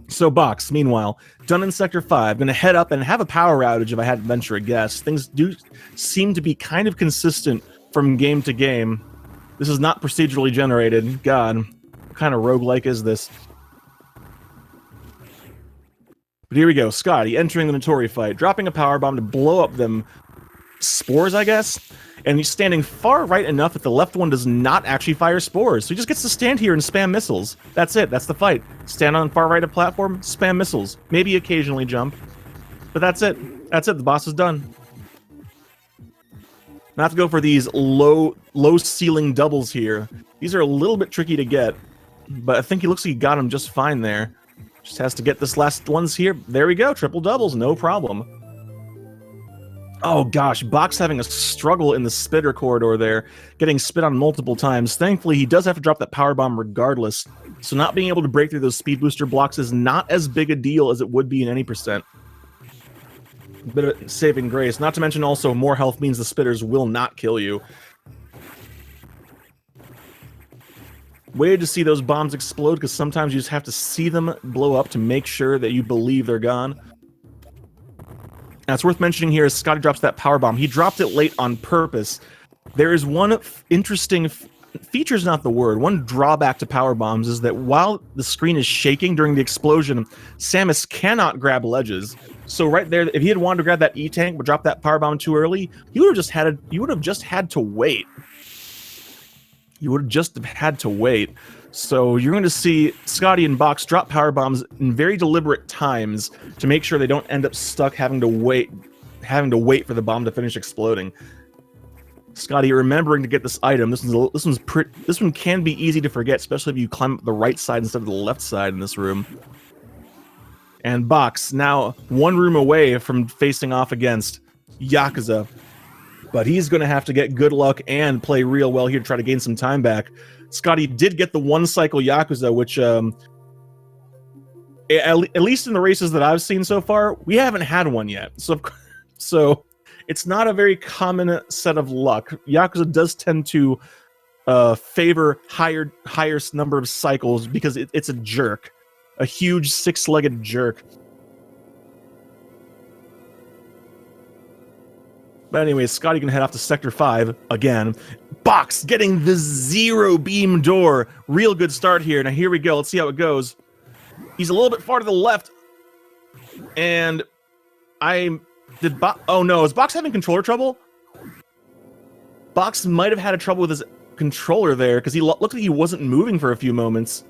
So Box, meanwhile, done in Sector 5. Going to head up and have a power outage if I had to venture a guess. Things do seem to be kind of consistent from game to game. This is not procedurally generated. God, what kind of roguelike is this? But here we go, Scotty entering the Notori fight, dropping a power bomb to blow up them spores, I guess? And he's standing far right enough that the left one does not actually fire spores. So he just gets to stand here and spam missiles. That's it, that's the fight. Stand on far right of platform, spam missiles. Maybe occasionally jump. But that's it. That's it, the boss is done. I have to go for these low ceiling doubles here. These are a little bit tricky to get, but I think he looks like he got them just fine there. Just has to get this last ones here. There we go, triple doubles, no problem. Oh gosh, Box having a struggle in the spitter corridor there, getting spit on multiple times. Thankfully, he does have to drop that power bomb regardless, so not being able to break through those speed booster blocks is not as big a deal as it would be in any percent. Bit of saving grace. Not to mention also more health means the spitters will not kill you. Waited to see those bombs explode because sometimes you just have to see them blow up to make sure that you believe they're gone. Now, it's worth mentioning here is Scotty drops that power bomb. He dropped it late on purpose. There is one interesting feature is not the word. One drawback to power bombs is that while the screen is shaking during the explosion, Samus cannot grab ledges. So right there, if he had wanted to grab that E-tank but drop that power bomb too early, he would have just had to wait. You would have just had to wait. So you're going to see Scotty and Box drop power bombs in very deliberate times to make sure they don't end up stuck having to wait for the bomb to finish exploding. Scotty remembering to get this item. This one can be easy to forget, especially if you climb up the right side instead of the left side in this room. And Box now one room away from facing off against Yakuza. But he's going to have to get good luck and play real well here to try to gain some time back. Scotty did get the one cycle Yakuza, which, at least in the races that I've seen so far, we haven't had one yet. So it's not a very common set of luck. Yakuza does tend to favor higher number of cycles because it's a jerk. A huge six-legged jerk. But anyway, Scotty can head off to Sector 5 again. Box getting the zero beam door. Real good start here. Now here we go. Let's see how it goes. He's a little bit far to the left. And oh no, is Box having controller trouble? Box might have had a trouble with his controller there because he looked like he wasn't moving for a few moments.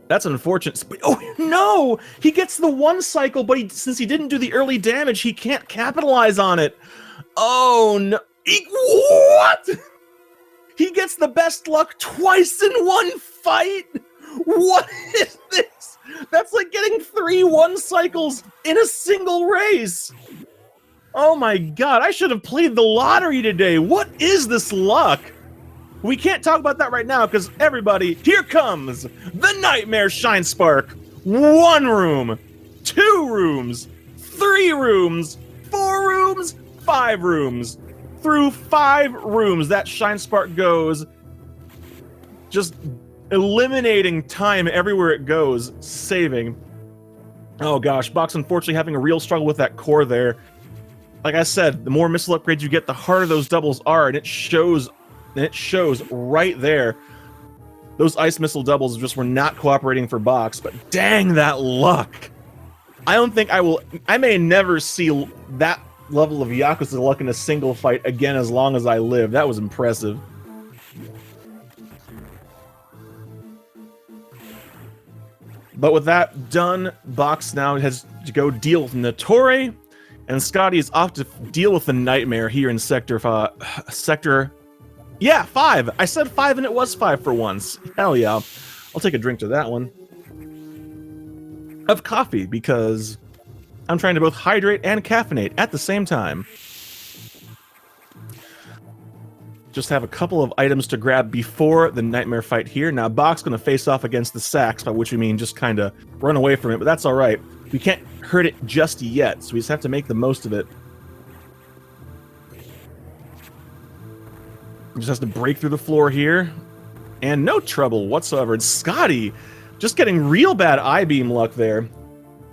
That's unfortunate. Oh, no! He gets the one cycle, but since he didn't do the early damage, he can't capitalize on it. Oh, no. What? He gets the best luck twice in one fight? What is this? That's like getting 3 one cycles in a single race. Oh my god, I should have played the lottery today. What is this luck? We can't talk about that right now because everybody, here comes the Nightmare Shine Spark. 1 room, 2 rooms, 3 rooms, 4 rooms, 5 rooms. Through 5 rooms, that Shine Spark goes, just eliminating time everywhere it goes, saving. Oh gosh, Box unfortunately having a real struggle with that core there. Like I said, the more missile upgrades you get, the harder those doubles are, and it shows right there. Those ice missile doubles just were not cooperating for Box, but dang that luck. I don't think I may never see that level of Yakuza luck in a single fight again as long as I live. That was impressive. But with that done, Box now has to go deal with Notori, and Scotty is off to deal with the nightmare here in Sector Yeah, 5. I said 5 and it was 5 for once. Hell yeah. I'll take a drink to that one. Of coffee, because I'm trying to both hydrate and caffeinate at the same time. Just have a couple of items to grab before the nightmare fight here. Now, Bach's going to face off against the Sax, by which we mean just kind of run away from it, but that's all right. We can't hurt it just yet, so we just have to make the most of it. Just has to break through the floor here, and no trouble whatsoever. It's Scotty just getting real bad I-beam luck there.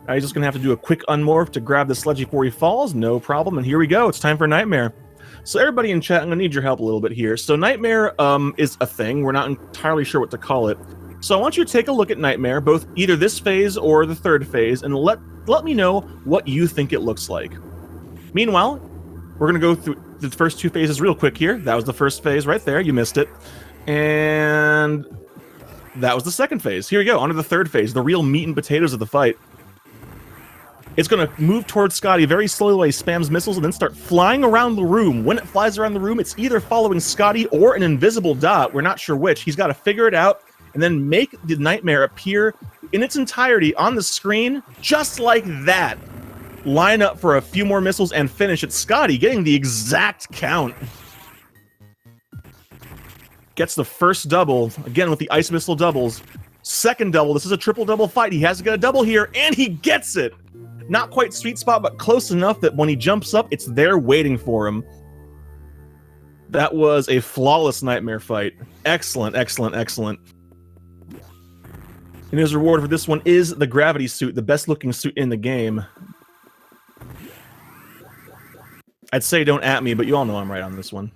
He's just going to have to do a quick unmorph to grab the sledge before he falls. No problem, and here we go. It's time for Nightmare. So everybody in chat, I'm going to need your help a little bit here. So Nightmare is a thing. We're not entirely sure what to call it. So I want you to take a look at Nightmare, both either this phase or the third phase, and let me know what you think it looks like. Meanwhile, we're going to go through the first 2 phases real quick here. That was the first phase right there. You missed it. And that was the second phase. Here we go. On to the third phase, the real meat and potatoes of the fight. It's going to move towards Scotty very slowly while he spams missiles and then start flying around the room. When it flies around the room, it's either following Scotty or an invisible dot. We're not sure which. He's got to figure it out and then make the nightmare appear in its entirety on the screen, just like that. Line up for a few more missiles and finish it. Scotty getting the exact count. Gets the first double, again with the ice missile doubles. Second double, this is a triple double fight. He has to get a double here, and he gets it. Not quite sweet spot, but close enough that when he jumps up, it's there waiting for him. That was a flawless nightmare fight. Excellent, excellent, excellent. And his reward for this one is the gravity suit, the best looking suit in the game. I'd say don't at me, but you all know I'm right on this one.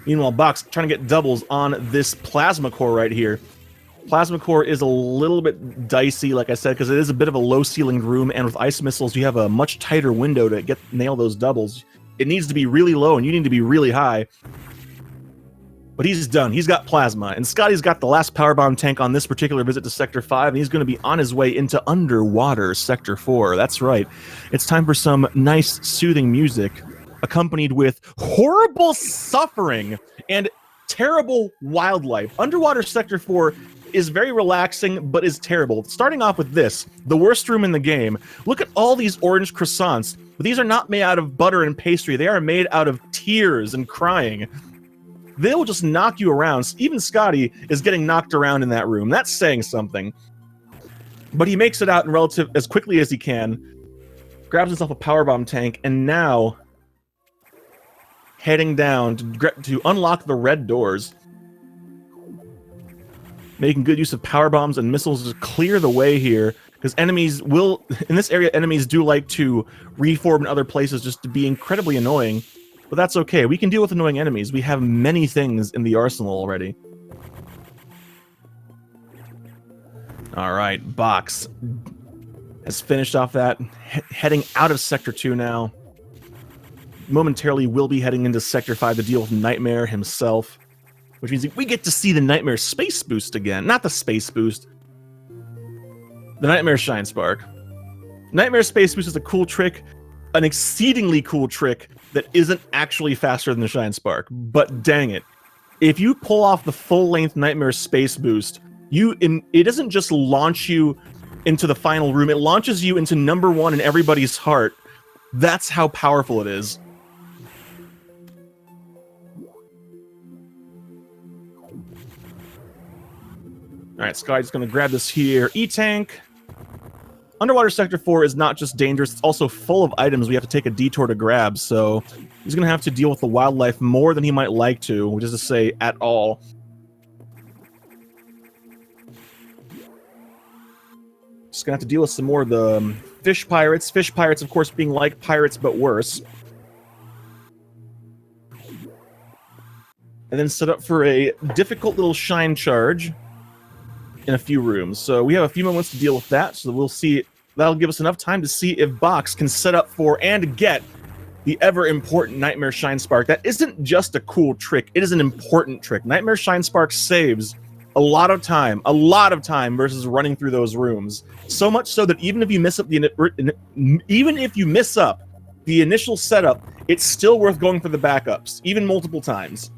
Meanwhile, Box trying to get doubles on this plasma core right here. Plasma core is a little bit dicey, like I said, because it is a bit of a low-ceilinged room, and with ice missiles, you have a much tighter window to nail those doubles. It needs to be really low, and you need to be really high. But he's done. He's got plasma, and Scotty's got the last powerbomb tank on this particular visit to Sector 5, and he's going to be on his way into underwater Sector 4. That's right. It's time for some nice, soothing music, accompanied with horrible suffering and terrible wildlife. Underwater Sector 4 is very relaxing, but is terrible. Starting off with this, the worst room in the game. Look at all these orange croissants. But these are not made out of butter and pastry. They are made out of tears and crying. They will just knock you around. Even Scotty is getting knocked around in that room. That's saying something. But he makes it out in relative as quickly as he can, grabs himself a powerbomb tank, and now heading down to unlock the red doors. Making good use of power bombs and missiles to clear the way here, because enemies will, in this area, enemies do like to reform in other places just to be incredibly annoying, but that's okay. We can deal with annoying enemies. We have many things in the arsenal already. All right, Box has finished off that, heading out of Sector 2 now. Momentarily, we'll be heading into Sector 5 to deal with Nightmare himself. Which means we get to see the Nightmare Space Boost again. Not the Space Boost. The Nightmare Shine Spark. Nightmare Space Boost is a cool trick. An exceedingly cool trick that isn't actually faster than the Shine Spark. But dang it. If you pull off the full-length Nightmare Space Boost, it doesn't just launch you into the final room. It launches you into number 1 in everybody's heart. That's how powerful it is. Alright, Sky's going to grab this here. E-Tank. Underwater Sector 4 is not just dangerous, it's also full of items we have to take a detour to grab, so he's going to have to deal with the wildlife more than he might like to, which is to say, at all. Just going to have to deal with some more of the fish pirates. Fish pirates, of course, being like pirates, but worse. And then set up for a difficult little shine charge in a few rooms. So we have a few moments to deal with that, so we'll see. That'll give us enough time to see if Box can set up for and get the ever-important Nightmare Shine Spark. That isn't just a cool trick, it is an important trick. Nightmare Shine Spark saves a lot of time versus running through those rooms. So much so that even if you miss up the the initial setup, it's still worth going for the backups, even multiple times.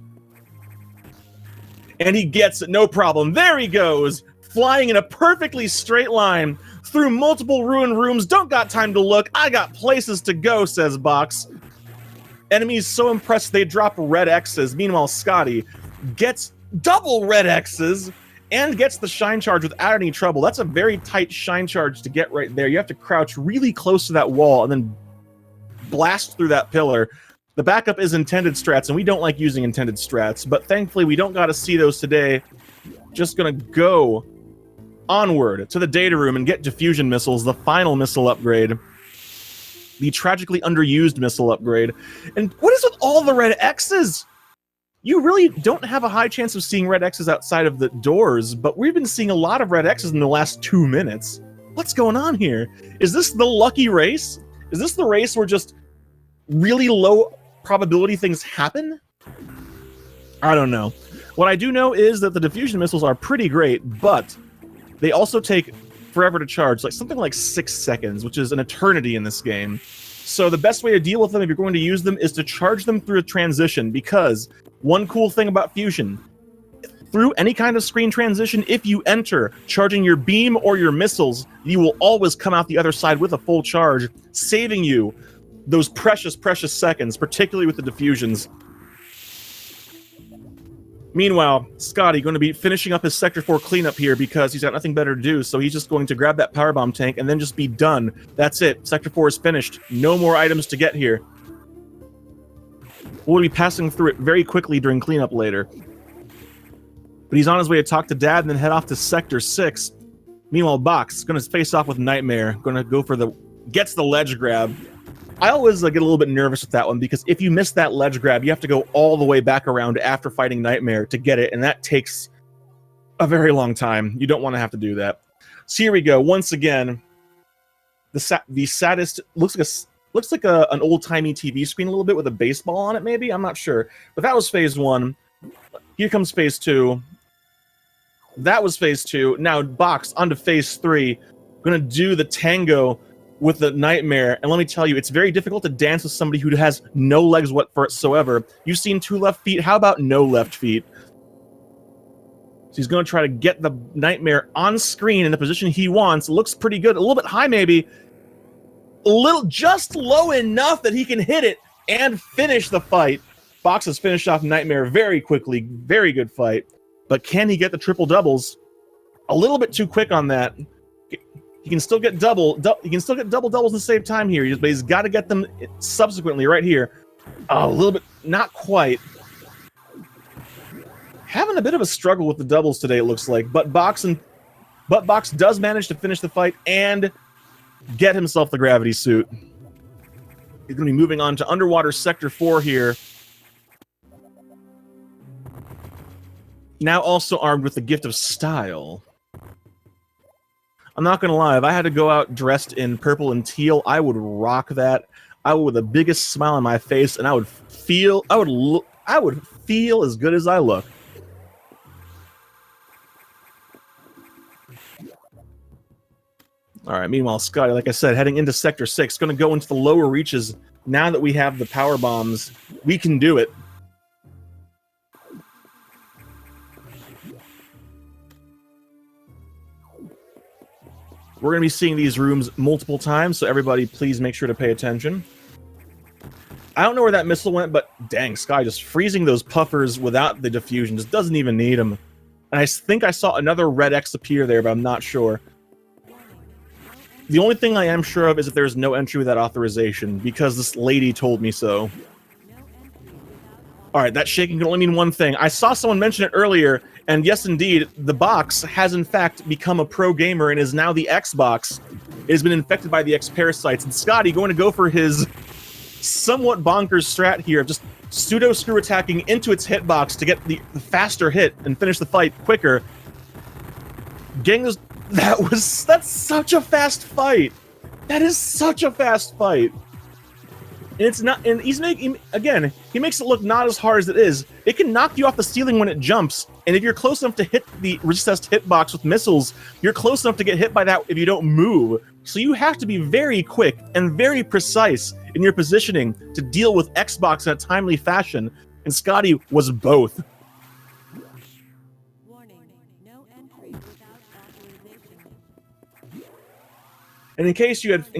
And he gets it, no problem. There he goes, flying in a perfectly straight line through multiple ruined rooms. Don't got time to look. I got places to go, says Box. Enemies so impressed they drop red X's. Meanwhile, Scotty gets double red X's and gets the shine charge without any trouble. That's a very tight shine charge to get right there. You have to crouch really close to that wall and then blast through that pillar. The backup is intended strats, and we don't like using intended strats, but thankfully we don't got to see those today. Just gonna go onward to the data room and get diffusion missiles, the final missile upgrade. The tragically underused missile upgrade. And what is with all the red X's? You really don't have a high chance of seeing red X's outside of the doors, but we've been seeing a lot of red X's in the last 2 minutes. What's going on here? Is this the lucky race? Is this the race where just really low probability things happen? I don't know. What I do know is that the diffusion missiles are pretty great, but they also take forever to charge, like something like 6 seconds, which is an eternity in this game. So the best way to deal with them if you're going to use them is to charge them through a transition, because one cool thing about Fusion, through any kind of screen transition, if you enter charging your beam or your missiles, you will always come out the other side with a full charge, saving you those precious, precious seconds, particularly with the diffusions. Meanwhile, Scotty going to be finishing up his Sector 4 cleanup here because he's got nothing better to do, so he's just going to grab that power bomb tank and then just be done. That's it. Sector 4 is finished. No more items to get here. We'll be passing through it very quickly during cleanup later. But he's on his way to talk to Dad and then head off to Sector 6. Meanwhile, Box is going to face off with Nightmare. Going to go for the... Gets the ledge grab. I always get a little bit nervous with that one, because if you miss that ledge grab, you have to go all the way back around after fighting Nightmare to get it, and that takes a very long time. You don't want to have to do that. So here we go. Once again, the saddest... Looks like an old-timey TV screen a little bit with a baseball on it, maybe? I'm not sure. But that was Phase 1. Here comes Phase 2. That was Phase 2. Now, Box, onto Phase 3. Gonna do the tango with the Nightmare, and let me tell you, it's very difficult to dance with somebody who has no legs whatsoever. You've seen 2 left feet, how about no left feet? So he's going to try to get the Nightmare on screen in the position he wants. Looks pretty good, a little bit high maybe. A little, just low enough that he can hit it and finish the fight. Box has finished off Nightmare very quickly, very good fight. But can he get the triple doubles? A little bit too quick on that. He can still get double doubles at the same time here, but he's got to get them subsequently right here. Oh, a little bit, not quite. Having a bit of a struggle with the doubles today, it looks like. But Box does manage to finish the fight and get himself the gravity suit. He's going to be moving on to Underwater Sector 4 here. Now also armed with the Gift of Style. I'm not gonna lie, if I had to go out dressed in purple and teal, I would rock that. I would with the biggest smile on my face, and I would feel as good as I look. All right. Meanwhile, Scotty, like I said, heading into Sector 6, gonna go into the lower reaches. Now that we have the power bombs, we can do it. We're going to be seeing these rooms multiple times, so everybody please make sure to pay attention. I don't know where that missile went, but dang, Sky just freezing those puffers without the diffusion. Just doesn't even need them. And I think I saw another red X appear there, but I'm not sure. The only thing I am sure of is that there's no entry without authorization, because this lady told me so. Alright, that shaking can only mean one thing. I saw someone mention it earlier, and yes, indeed, the Box has in fact become a pro gamer and is now the Xbox. It has been infected by the X parasites, and Scotty going to go for his somewhat bonkers strat here of just pseudo screw attacking into its hitbox to get the faster hit and finish the fight quicker. Getting those, that's such a fast fight. That is such a fast fight. And it's not, and he's making, again, he makes it look not as hard as it is. It can knock you off the ceiling when it jumps, and if you're close enough to hit the recessed hitbox with missiles, you're close enough to get hit by that if you don't move. So you have to be very quick and very precise in your positioning to deal with Xbox in a timely fashion, and Scotty was both. Warning, no entry without authorization. And in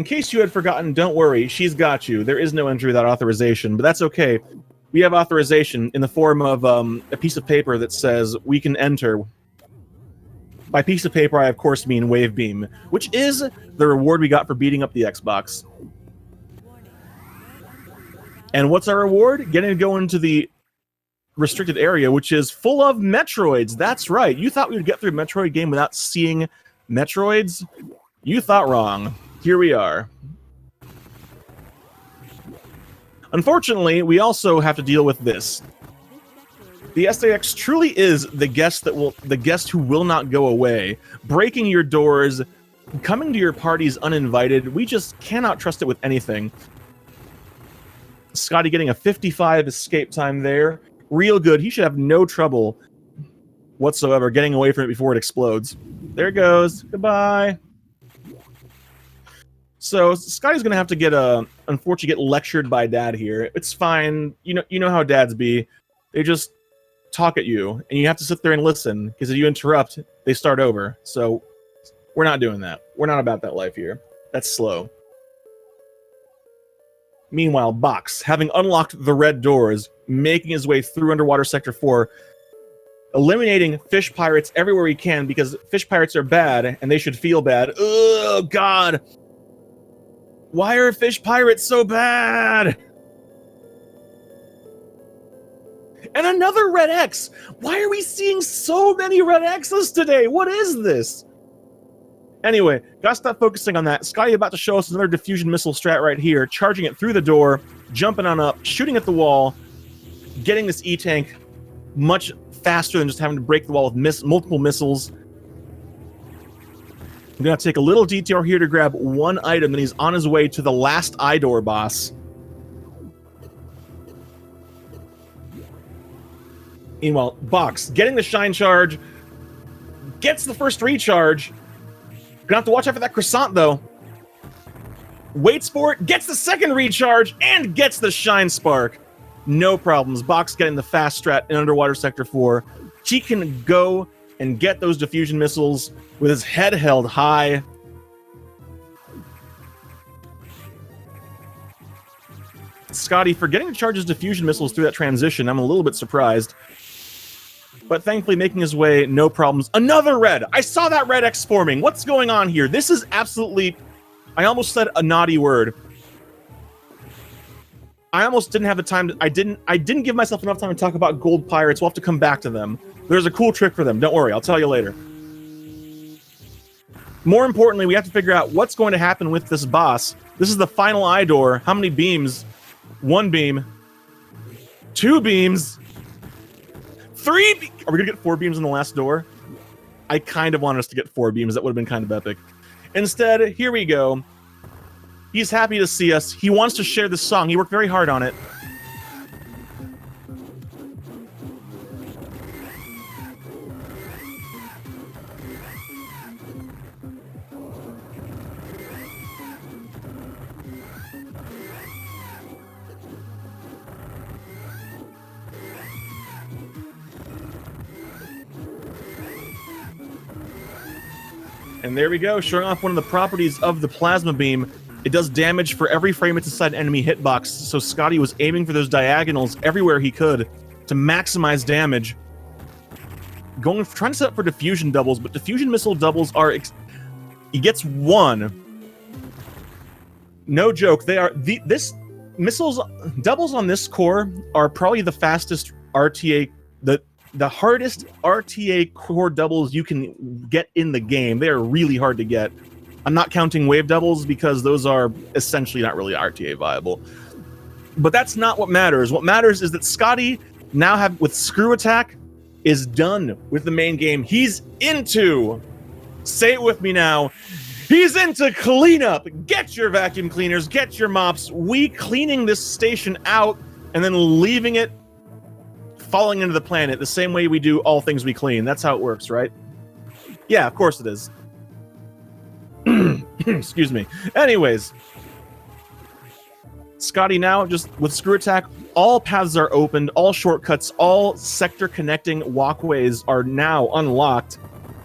case you had forgotten, don't worry, she's got you. There is no entry without authorization, but that's okay. We have authorization in the form of a piece of paper that says we can enter. By piece of paper, I of course mean wave beam, which is the reward we got for beating up the Xbox. And what's our reward? Getting to go into the restricted area, which is full of Metroids. That's right. You thought we would get through a Metroid game without seeing Metroids? You thought wrong. Here we are. Unfortunately, we also have to deal with this. The SAX truly is the guest who will not go away, breaking your doors, coming to your parties uninvited. We just cannot trust it with anything. Scotty getting a 55 escape time there. Real good. He should have no trouble whatsoever getting away from it before it explodes. There it goes. Goodbye. So Scotty's gonna have to unfortunately get lectured by Dad here. It's fine. You know how dads be. They just talk at you, and you have to sit there and listen, because if you interrupt, they start over. So we're not doing that. We're not about that life here. That's slow. Meanwhile, Box, having unlocked the red doors, making his way through Underwater Sector 4, eliminating fish pirates everywhere he can, because fish pirates are bad, and they should feel bad. Oh, God! Why are fish pirates so bad? And another red X! Why are we seeing so many red X's today? What is this? Anyway, gotta stop focusing on that. Scotty about to show us another diffusion missile strat right here, charging it through the door, jumping on up, shooting at the wall, getting this E-tank much faster than just having to break the wall with multiple missiles. I'm gonna take a little detour here to grab one item, then he's on his way to the last I-door boss. Meanwhile, Box, getting the shine charge, gets the first recharge. Gonna have to watch out for that croissant, though. Waits for it, gets the second recharge, and gets the shine spark. No problems. Box getting the fast strat in Underwater Sector 4. He can go and get those diffusion missiles with his head held high. Scotty forgetting to charge his diffusion missiles through that transition. I'm a little bit surprised. But thankfully making his way, no problems. Another red! I saw that red X forming. What's going on here? This is absolutely... I almost said a naughty word. I almost didn't have the time to... I didn't give myself enough time to talk about gold pirates. We'll have to come back to them. There's a cool trick for them. Don't worry, I'll tell you later. More importantly, we have to figure out what's going to happen with this boss. This is the final eye door. How many beams? 1 beam. 2 beams. 3 beams. Are we going to get 4 beams in the last door? I kind of wanted us to get 4 beams. That would have been kind of epic. Instead, here we go. He's happy to see us. He wants to share this song. He worked very hard on it. And there we go, showing off one of the properties of the plasma beam. It does damage for every frame it's inside an enemy hitbox, so Scotty was aiming for those diagonals everywhere he could to maximize damage. Trying to set up for diffusion doubles, but diffusion missile doubles are... he gets 1. No joke, they are... doubles on this core are probably the fastest RTA... The hardest RTA core doubles you can get in the game. They are really hard to get. I'm not counting wave doubles because those are essentially not really RTA viable. But that's not what matters. What matters is that Scotty now with Screw Attack is done with the main game. He's into, say it with me now, he's into cleanup. Get your vacuum cleaners, get your mops. We cleaning this station out and then leaving it falling into the planet the same way we do all things we clean. That's how it works, right? Yeah, of course it is. Excuse me. Anyways, Scotty now, just with screw attack, all paths are opened, all shortcuts, all sector connecting walkways are now unlocked.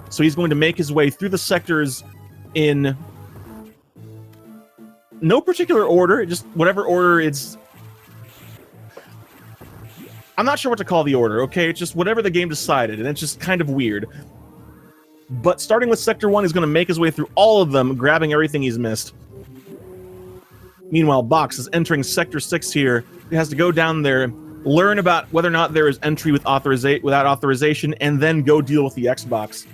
So he's going to make his way through the sectors in no particular order, just whatever order it's... I'm not sure what to call the order, okay? It's just whatever the game decided, and it's just kind of weird. But starting with Sector 1, he's going to make his way through all of them, grabbing everything he's missed. Meanwhile, Box is entering Sector 6 here. He has to go down there, learn about whether or not there is entry with without authorization, and then go deal with the Xbox.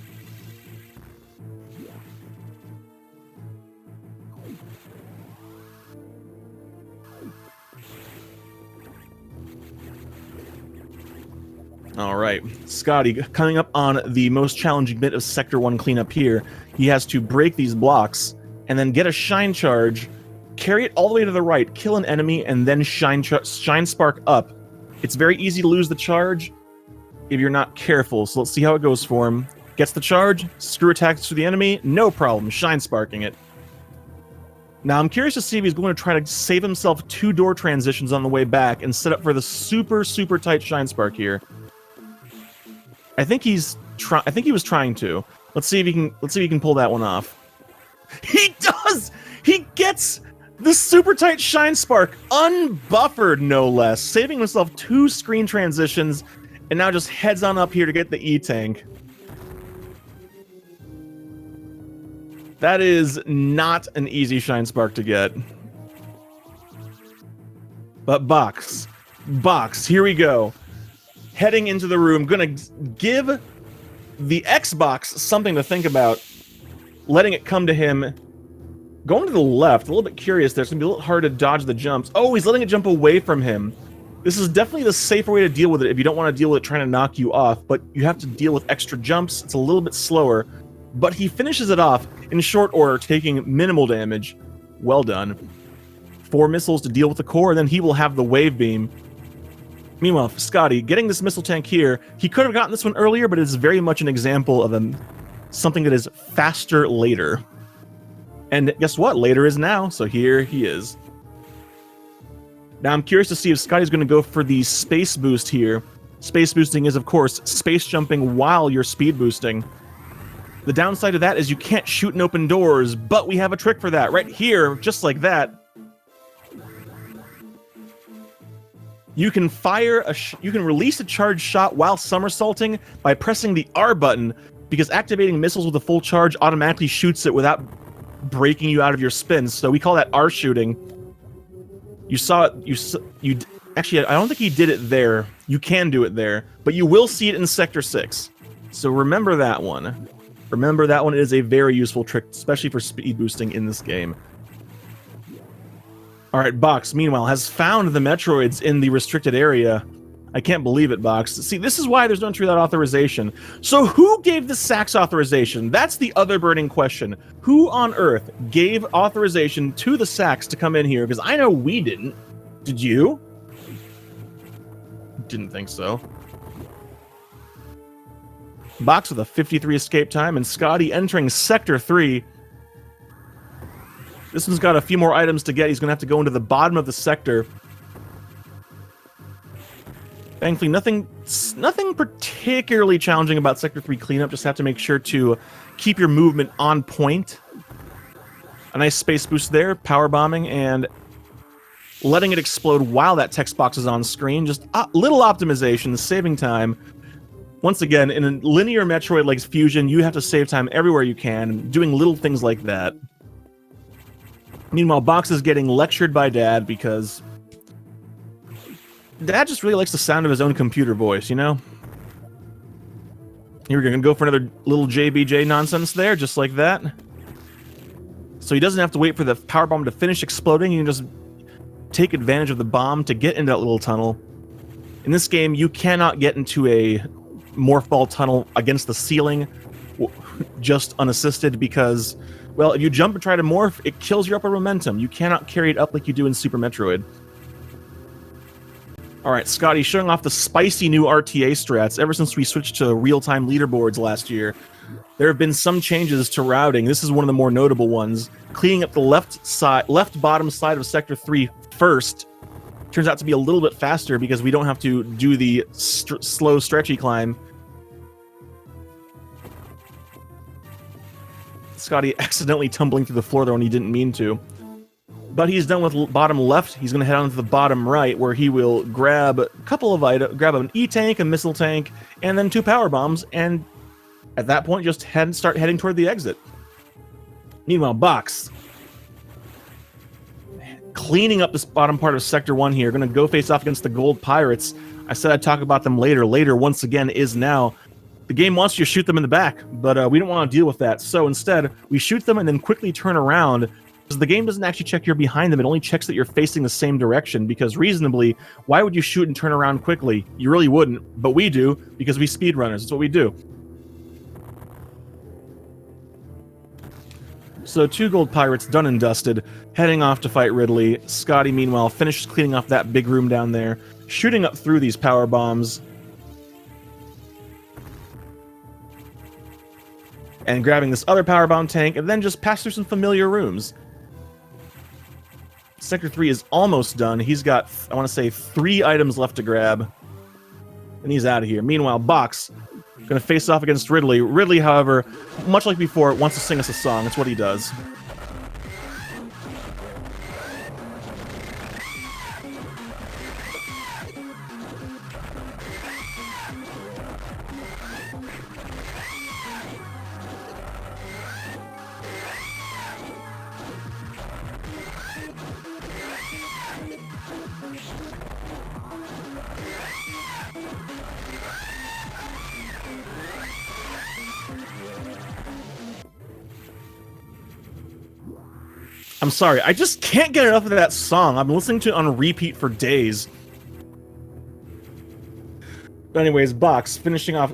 Alright, Scotty, coming up on the most challenging bit of Sector 1 cleanup here, he has to break these blocks, and then get a Shine Charge, carry it all the way to the right, kill an enemy, and then Shine Spark up. It's very easy to lose the charge if you're not careful, so let's see how it goes for him. Gets the charge, screw attacks to the enemy, no problem, Shine Sparking it. Now, I'm curious to see if he's going to try to save himself 2 door transitions on the way back and set up for the super, super tight Shine Spark here. I think he was trying to. Let's see if he can pull that one off. He does! He gets the super tight Shine Spark, unbuffered no less, saving himself 2 screen transitions, and now just heads on up here to get the E-Tank. That is not an easy Shine Spark to get. But Box, here we go. Heading into the room, gonna give the Xbox something to think about, letting it come to him. Going to the left, a little bit curious there. It's gonna be a little hard to dodge the jumps. Oh, he's letting it jump away from him. This is definitely the safer way to deal with it if you don't want to deal with it trying to knock you off, but you have to deal with extra jumps. It's a little bit slower, but he finishes it off in short order, taking minimal damage. Well done. 4 missiles to deal with the core, and then he will have the wave beam. Meanwhile, Scotty, getting this missile tank here, he could have gotten this one earlier, but it's very much an example of something that is faster later. And guess what? Later is now, so here he is. Now I'm curious to see if Scotty's going to go for the space boost here. Space boosting is, of course, space jumping while you're speed boosting. The downside of that is you can't shoot and open doors, but we have a trick for that. Right here, just like that. You can release a charged shot while somersaulting by pressing the R button, because activating missiles with a full charge automatically shoots it without breaking you out of your spins. So we call that R shooting. You saw it. Actually, I don't think he did it there. You can do it there, but you will see it in Sector 6. So remember that one. Remember that one is a very useful trick, especially for speed boosting in this game. Alright, Box, meanwhile, has found the Metroids in the restricted area. I can't believe it, Box. See, this is why there's no entry without authorization. So who gave the Sax authorization? That's the other burning question. Who on earth gave authorization to the Sax to come in here? Because I know we didn't. Did you? Didn't think so. Box with a 53 escape time, and Scotty entering Sector 3. This one's got a few more items to get. He's going to have to go into the bottom of the sector. Thankfully, nothing particularly challenging about Sector 3 cleanup. Just have to make sure to keep your movement on point. A nice space boost there, power bombing, and letting it explode while that text box is on screen. Just a little optimization, saving time. Once again, in a linear Metroid like Fusion, you have to save time everywhere you can, doing little things like that. Meanwhile, Box is getting lectured by Dad because Dad just really likes the sound of his own computer voice, you know? Here we're going to go for another little JBJ nonsense there, just like that. So he doesn't have to wait for the power bomb to finish exploding. He can just take advantage of the bomb to get into that little tunnel. In this game, you cannot get into a morph ball tunnel against the ceiling just unassisted because, well, if you jump and try to morph, it kills your upper momentum. You cannot carry it up like you do in Super Metroid. All right, Scotty, showing off the spicy new RTA strats. Ever since we switched to real-time leaderboards last year, there have been some changes to routing. This is one of the more notable ones. Cleaning up the left bottom side of Sector 3 first turns out to be a little bit faster because we don't have to do the slow, stretchy climb. Scotty accidentally tumbling through the floor there when he didn't mean to. But he's done with bottom left. He's going to head on to the bottom right, where he will grab a couple of items, grab an E-tank, a missile tank, and then 2 power bombs, and at that point, just start heading toward the exit. Meanwhile, Box, cleaning up this bottom part of Sector 1 here, going to go face off against the Gold Pirates. I said I'd talk about them later. Later, once again, is now. The game wants you to shoot them in the back, but we don't want to deal with that. So instead, we shoot them and then quickly turn around, because the game doesn't actually check you're behind them. It only checks that you're facing the same direction, because reasonably, why would you shoot and turn around quickly? You really wouldn't, but we do, because we speedrunners. That's what we do. So 2 Gold Pirates done and dusted, heading off to fight Ridley. Scotty, meanwhile, finishes cleaning off that big room down there, shooting up through these power bombs, and grabbing this other power bomb tank, and then just pass through some familiar rooms. Sector 3 is almost done. He's got, I want to say, 3 items left to grab, and he's out of here. Meanwhile, Box going to face off against Ridley. Ridley, however, much like before, wants to sing us a song. That's what he does. I'm sorry, I just can't get enough of that song. I've been listening to it on repeat for days. But anyways, Box finishing off.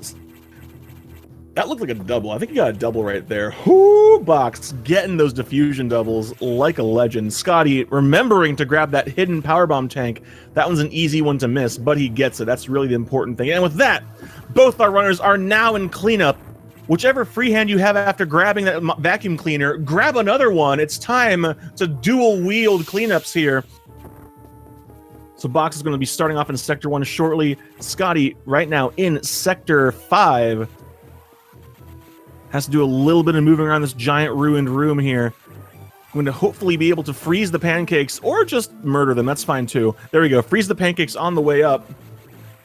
That looked like a double. I think he got a double right there. Whoo, Box getting those diffusion doubles like a legend. Scotty remembering to grab that hidden powerbomb tank. That one's an easy one to miss, but he gets it. That's really the important thing. And with that, both our runners are now in cleanup. Whichever freehand you have after grabbing that vacuum cleaner, grab another one. It's time to dual-wield cleanups here. So Box is going to be starting off in Sector 1 shortly. Scotty, right now in Sector 5, has to do a little bit of moving around this giant ruined room here. I'm going to hopefully be able to freeze the pancakes, or just murder them. That's fine, too. There we go. Freeze the pancakes on the way up.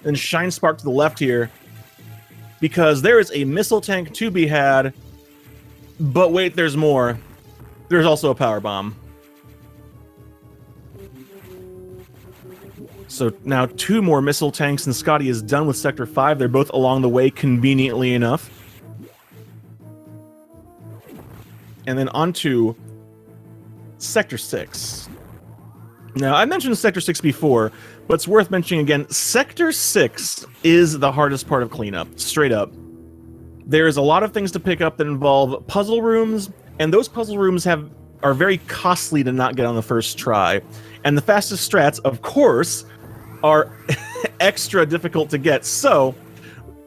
Then Shine Spark to the left here, because there is a missile tank to be had. But wait, there's more. There's also a power bomb. So now 2 more missile tanks, and Scotty is done with Sector 5. They're both along the way, conveniently enough. And then onto Sector 6. Now, I mentioned Sector 6 before, but it's worth mentioning again. Sector 6 is the hardest part of cleanup, straight up. There's a lot of things to pick up that involve puzzle rooms, and those puzzle rooms are very costly to not get on the first try. And the fastest strats, of course, are extra difficult to get. So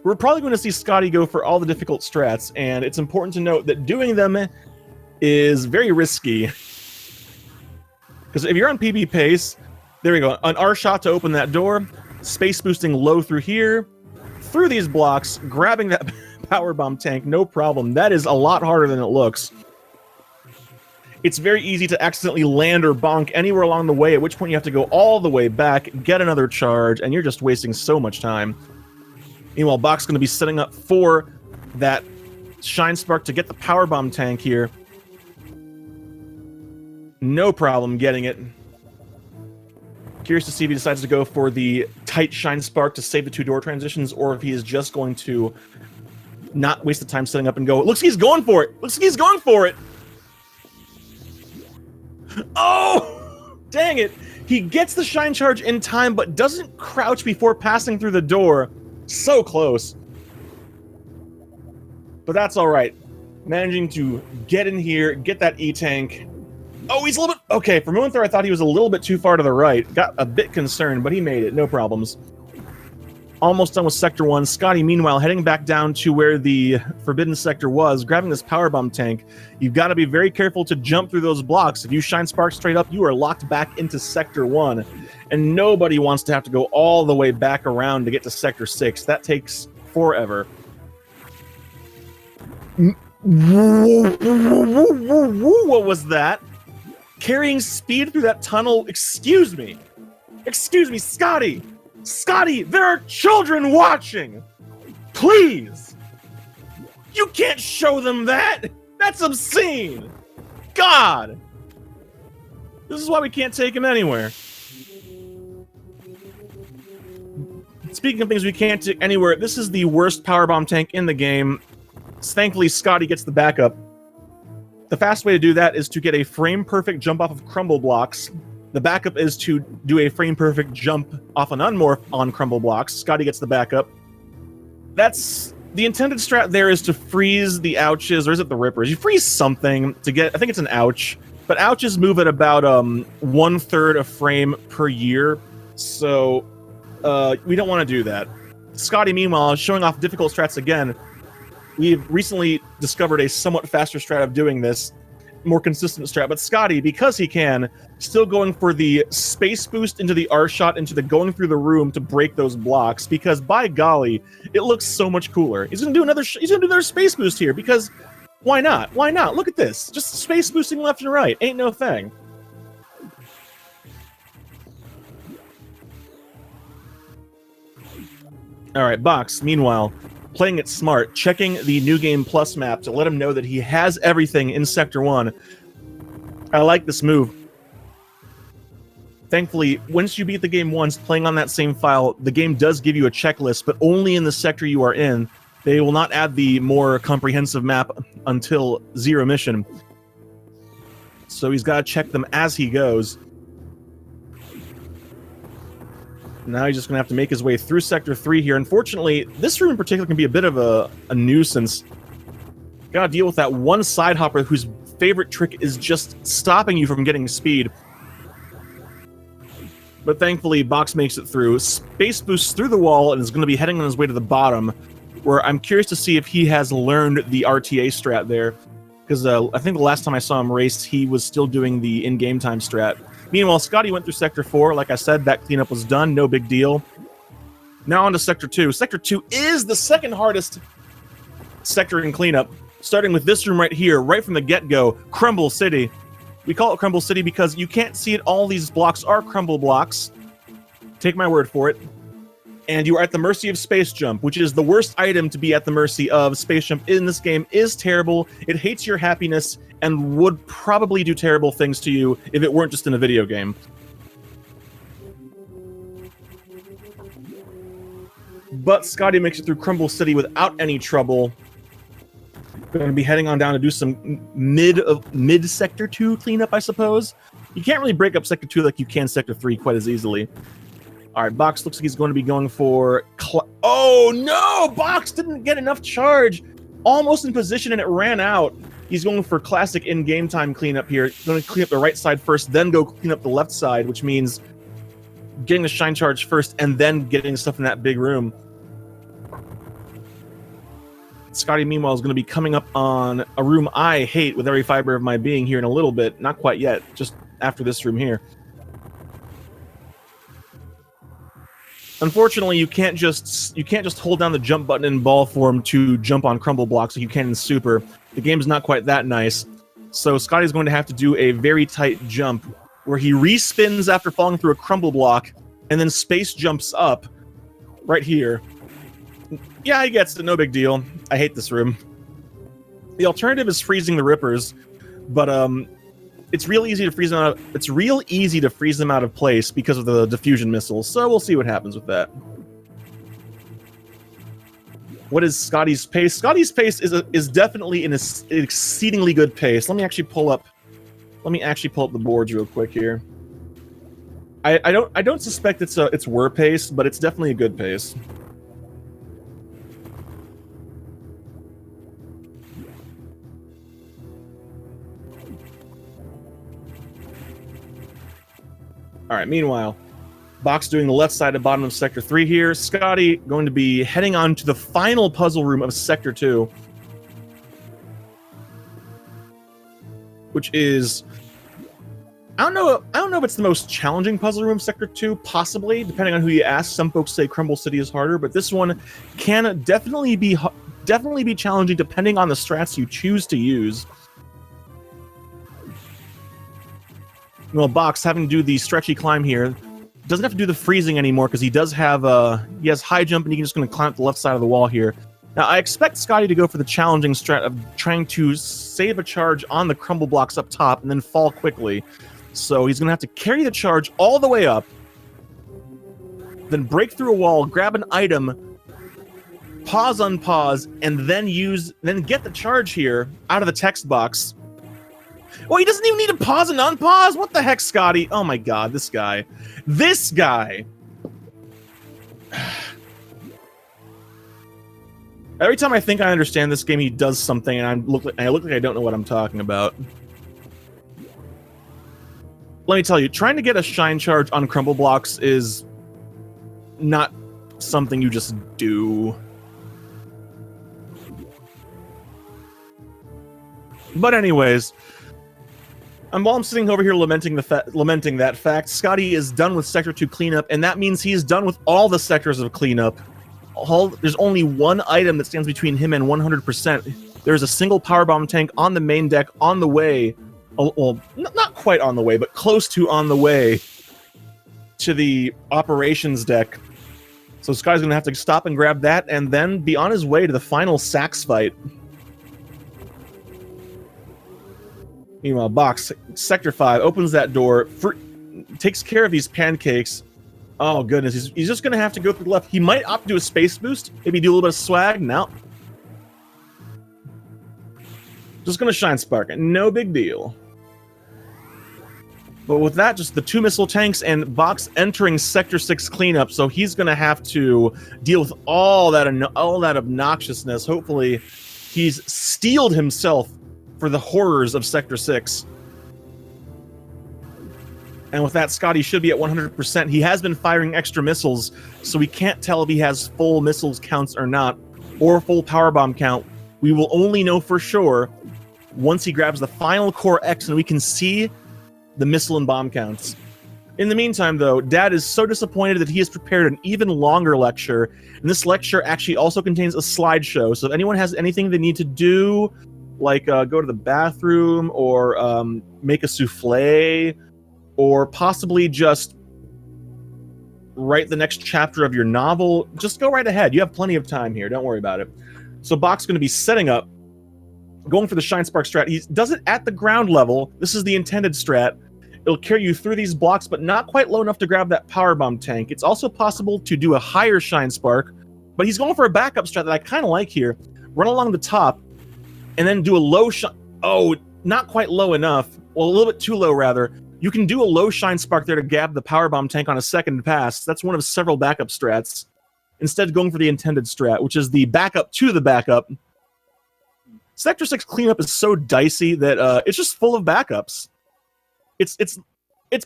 we're probably going to see Scotty go for all the difficult strats, and it's important to note that doing them is very risky. Because if you're on PB pace, there we go. An R shot to open that door, space boosting low through here, through these blocks, grabbing that power bomb tank, no problem. That is a lot harder than it looks. It's very easy to accidentally land or bonk anywhere along the way, at which point you have to go all the way back, get another charge, and you're just wasting so much time. Meanwhile, Box is going to be setting up for that Shine Spark to get the power bomb tank here. No problem getting it. Curious to see if he decides to go for the tight Shine Spark to save the 2 door transitions, or if he is just going to not waste the time setting up and go. Looks like he's going for it. Looks like he's going for it. Oh, dang it. He gets the Shine Charge in time, but doesn't crouch before passing through the door. So close. But that's all right. Managing to get in here, get that E-Tank. Oh, he's a little bit... Okay, for a moment there, I thought he was a little bit too far to the right. Got a bit concerned, but he made it. No problems. Almost done with Sector 1. Scotty, meanwhile, heading back down to where the Forbidden Sector was, grabbing this power bomb tank. You've got to be very careful to jump through those blocks. If you shine sparks straight up, you are locked back into Sector 1. And nobody wants to have to go all the way back around to get to Sector 6. That takes forever. What was that? Carrying speed through that tunnel? Excuse me. Excuse me, Scotty! Scotty, there are children watching! Please! You can't show them that! That's obscene! God! This is why we can't take him anywhere. Speaking of things we can't take anywhere, this is the worst powerbomb tank in the game. Thankfully, Scotty gets the backup. The fast way to do that is to get a frame-perfect jump off of crumble blocks. The backup is to do a frame-perfect jump off an unmorph on crumble blocks. Scotty gets the backup. That's... The intended strat there is to freeze the ouches, or is it the rippers? You freeze something to get... I think it's an ouch. But ouches move at about 1/3 a frame per year. So, we don't want to do that. Scotty, meanwhile, is showing off difficult strats again. We've recently discovered a somewhat faster strat of doing this. More consistent strat, but Scotty, because he can, still going for the space boost into the R shot, into the going through the room to break those blocks, because by golly, it looks so much cooler. He's gonna do another space boost here, because why not? Why not? Look at this. Just space boosting left and right. Ain't no thing. Alright, Box, meanwhile, playing it smart, checking the New Game Plus map to let him know that he has everything in Sector 1. I like this move. Thankfully, once you beat the game once, playing on that same file, the game does give you a checklist, but only in the sector you are in. They will not add the more comprehensive map until Zero Mission. So he's got to check them as he goes. Now he's just going to have to make his way through Sector 3 here. Unfortunately, this room in particular can be a bit of a nuisance. Gotta deal with that one side hopper whose favorite trick is just stopping you from getting speed. But thankfully, Box makes it through. Space boosts through the wall and is going to be heading on his way to the bottom, where I'm curious to see if he has learned the RTA strat there. Because I think the last time I saw him race, he was still doing the in-game time strat. Meanwhile, Scotty went through Sector 4. Like I said, that cleanup was done. No big deal. Now on to Sector 2. Sector 2 is the second hardest sector in cleanup. Starting with this room right here, right from the get-go, Crumble City. We call it Crumble City because you can't see it. All these blocks are crumble blocks. Take my word for it. And you are at the mercy of Space Jump, which is the worst item to be at the mercy of. Space Jump in this game is terrible. It hates your happiness and would probably do terrible things to you if it weren't just in a video game. But Scotty makes it through Crumble City without any trouble. Going to be heading on down to do some mid Sector 2 cleanup, I suppose. You can't really break up Sector 2 like you can Sector 3 quite as easily. Alright, Box looks like he's going to be going for... Oh, no! Box didn't get enough charge! Almost in position, and it ran out. He's going for classic in-game time cleanup here. He's going to clean up the right side first, then go clean up the left side, which means getting the shine charge first, and then getting stuff in that big room. Scotty, meanwhile, is going to be coming up on a room I hate with every fiber of my being here in a little bit. Not quite yet, just after this room here. Unfortunately, you can't just hold down the jump button in ball form to jump on crumble blocks like you can in Super. The game's not quite that nice. So Scotty's going to have to do a very tight jump where he respins after falling through a crumble block and then space jumps up right here. Yeah, he gets it, no big deal. I hate this room. The alternative is freezing the rippers, but it's real easy to freeze them out. It's real easy to freeze them out of place because of the diffusion missiles. So we'll see what happens with that. What is Scotty's pace? Scotty's pace is definitely an exceedingly good pace. Let me actually pull up the boards real quick here. I don't suspect it's whir pace, but it's definitely a good pace. All right, meanwhile, Box doing the left side of bottom of Sector 3 here. Scotty going to be heading on to the final puzzle room of Sector 2. Which is... I don't know if it's the most challenging puzzle room, Sector 2, possibly, depending on who you ask. Some folks say Crumble City is harder, but this one can definitely be challenging depending on the strats you choose to use. Well, Box, having to do the stretchy climb here, doesn't have to do the freezing anymore because he does have he has high jump and he's just going to climb up the left side of the wall here. Now, I expect Scotty to go for the challenging strat of trying to save a charge on the crumble blocks up top and then fall quickly. So he's going to have to carry the charge all the way up, then break through a wall, grab an item, pause, unpause, and then get the charge here out of the text box. Well, he doesn't even need to pause and unpause? What the heck, Scotty? Oh my god, this guy. This guy! Every time I think I understand this game, he does something, and I look like I don't know what I'm talking about. Let me tell you, trying to get a shine charge on crumble blocks is not something you just do. But anyways, while I'm sitting over here lamenting that fact, Scotty is done with Sector 2 cleanup, and that means he's done with all the sectors of cleanup. There's only one item that stands between him and 100%. There's a single powerbomb tank on the main deck on the way. Well, not quite on the way, but close to on the way to the operations deck. So Scotty's going to have to stop and grab that and then be on his way to the final sax fight. Meanwhile, Box, Sector 5, opens that door, takes care of these pancakes. Oh, goodness. He's just going to have to go through the left. He might opt to do a space boost. Maybe do a little bit of swag. No. Just going to shine spark. No big deal. But with that, just the 2 missile tanks and Box entering Sector 6 cleanup, so he's going to have to deal with all that obnoxiousness. Hopefully, he's steeled himself for the horrors of Sector 6. And with that, Scotty should be at 100%. He has been firing extra missiles, so we can't tell if he has full missiles counts or not, or full powerbomb count. We will only know for sure once he grabs the final core X and we can see the missile and bomb counts. In the meantime, though, Dad is so disappointed that he has prepared an even longer lecture, and this lecture actually also contains a slideshow, so if anyone has anything they need to do, like go to the bathroom, or make a souffle, or possibly just write the next chapter of your novel, just go right ahead. You have plenty of time here. Don't worry about it. So Bach's going to be setting up, going for the Shine Spark strat. He does it at the ground level. This is the intended strat. It'll carry you through these blocks, but not quite low enough to grab that powerbomb tank. It's also possible to do a higher Shine Spark, but he's going for a backup strat that I kind of like here. Run along the top, and then do a low shine. Oh, not quite low enough. Well, a little bit too low, rather. You can do a low Shine Spark there to grab the powerbomb tank on a second pass. That's one of several backup strats. Instead, going for the intended strat, which is the backup to the backup. Sector 6 cleanup is so dicey that it's just full of backups. It's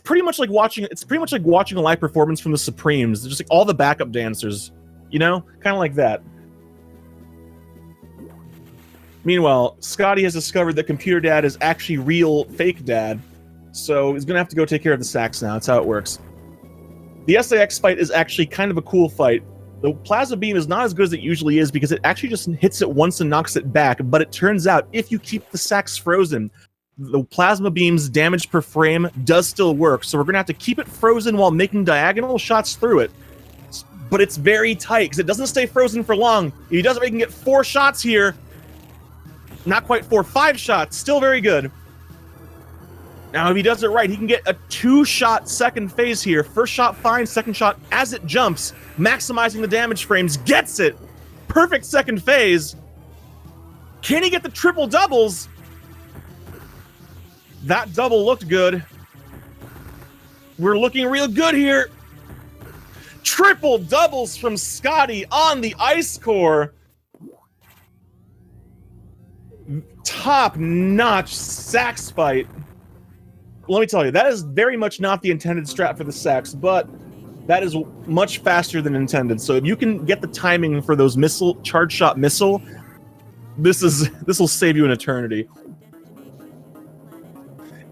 pretty much like watching a live performance from the Supremes. They're just like all the backup dancers, you know, kind of like that. Meanwhile, Scotty has discovered that Computer Dad is actually real fake Dad, so he's gonna have to go take care of the sax now. That's how it works. The SAX fight is actually kind of a cool fight. The plasma beam is not as good as it usually is because it actually just hits it once and knocks it back, but it turns out if you keep the sax frozen, the plasma beam's damage per frame does still work, so we're going to have to keep it frozen while making diagonal shots through it. But it's very tight, because it doesn't stay frozen for long. If he does it, we can get 4 shots here. Not quite 4, 5 shots. Still very good. Now, if he does it right, he can get a 2-shot second phase here. First shot fine, second shot as it jumps, maximizing the damage frames. Gets it! Perfect second phase. Can he get the triple doubles? That double looked good. We're looking real good here. Triple doubles from Scotty on the ice core. Top-notch sax fight. let me tell you, that is very much not the intended strat for the Sax, but that is much faster than intended. So if you can get the timing for those charge shot missile, this will save you an eternity.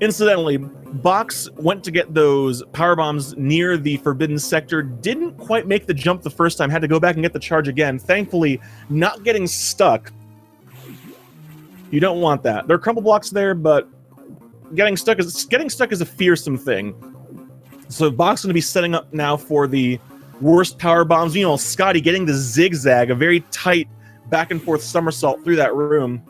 Incidentally, Box went to get those power bombs near the forbidden sector, didn't quite make the jump the first time, had to go back and get the charge again. Thankfully, not getting stuck. You don't want that. There are crumble blocks there, but getting stuck is a fearsome thing. So Box is going to be setting up now for the worst power bombs. You know, Scotty getting the zigzag, a very tight back and forth somersault through that room.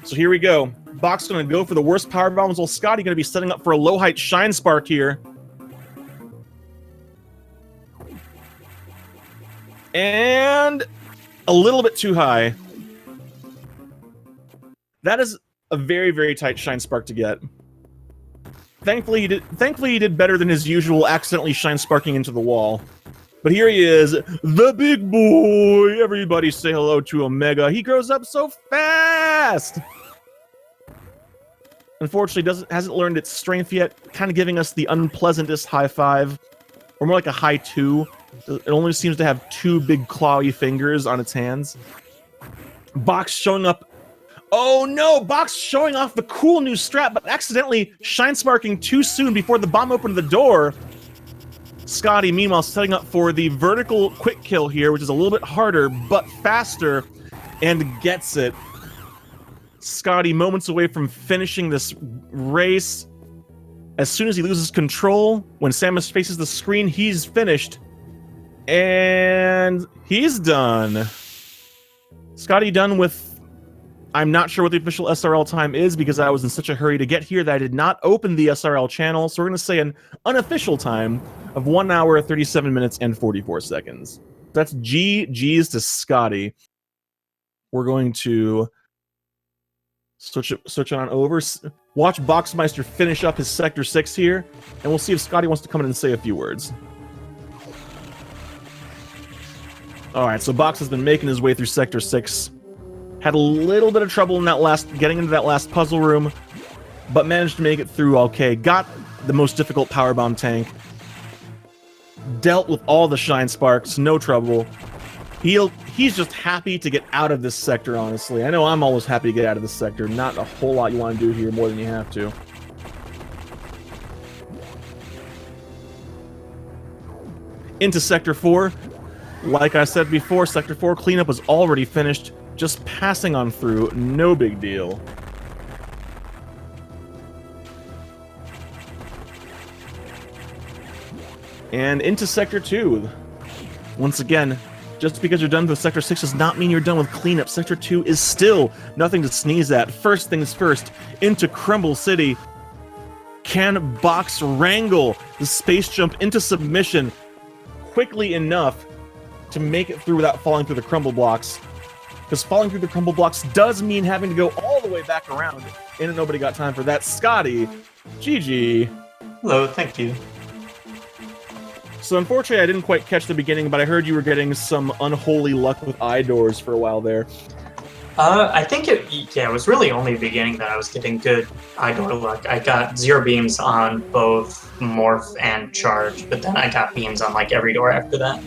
So here we go. Box going to go for the worst power bombs, while Scotty going to be setting up for a low height shine spark here. And a little bit too high. That is a very, very tight shine spark to get. Thankfully, he did better than his usual accidentally shine sparking into the wall. But here he is, the big boy. Everybody say hello to Omega. He grows up so fast. Unfortunately, hasn't learned its strength yet, kind of giving us the unpleasantest high five, or more like a high 2. It only seems to have 2 big clawy fingers on its hands. Box showing up. Oh no! Box showing off the cool new strat, but accidentally shine sparking too soon before the bomb opened the door. Scotty, meanwhile, setting up for the vertical quick kill here, which is a little bit harder, but faster, and gets it. Scotty moments away from finishing this race. As soon as he loses control, when Samus faces the screen, he's finished. And he's done. Scotty done with... I'm not sure what the official SRL time is because I was in such a hurry to get here that I did not open the SRL channel, so we're going to say an unofficial time of 1 hour, 37 minutes, and 44 seconds. That's GG's to Scotty. We're going to switch on over. Watch Boxmeister finish up his Sector 6 here, and we'll see if Scotty wants to come in and say a few words. Alright, so Box has been making his way through Sector 6. Had a little bit of trouble in getting into that last puzzle room, but managed to make it through okay. Got the most difficult powerbomb tank. Dealt with all the shine sparks, no trouble. He's just happy to get out of this sector, honestly. I know I'm always happy to get out of this sector. Not a whole lot you want to do here, more than you have to. Into Sector 4. Like I said before, Sector 4 cleanup was already finished. Just passing on through, no big deal. And into Sector 2. Once again, just because you're done with Sector 6 does not mean you're done with cleanup. Sector 2 is still nothing to sneeze at. First things first, into Crumble City. Can Box wrangle the space jump into submission quickly enough to make it through without falling through the crumble blocks? Because falling through the crumble blocks does mean having to go all the way back around, and nobody got time for that. Scotty, GG. Hello, thank you. So unfortunately, I didn't quite catch the beginning, but I heard you were getting some unholy luck with eye doors for a while there. I think it was really only the beginning that I was getting good eye door luck. I got 0 beams on both morph and charge, but then I got beams on like every door after that.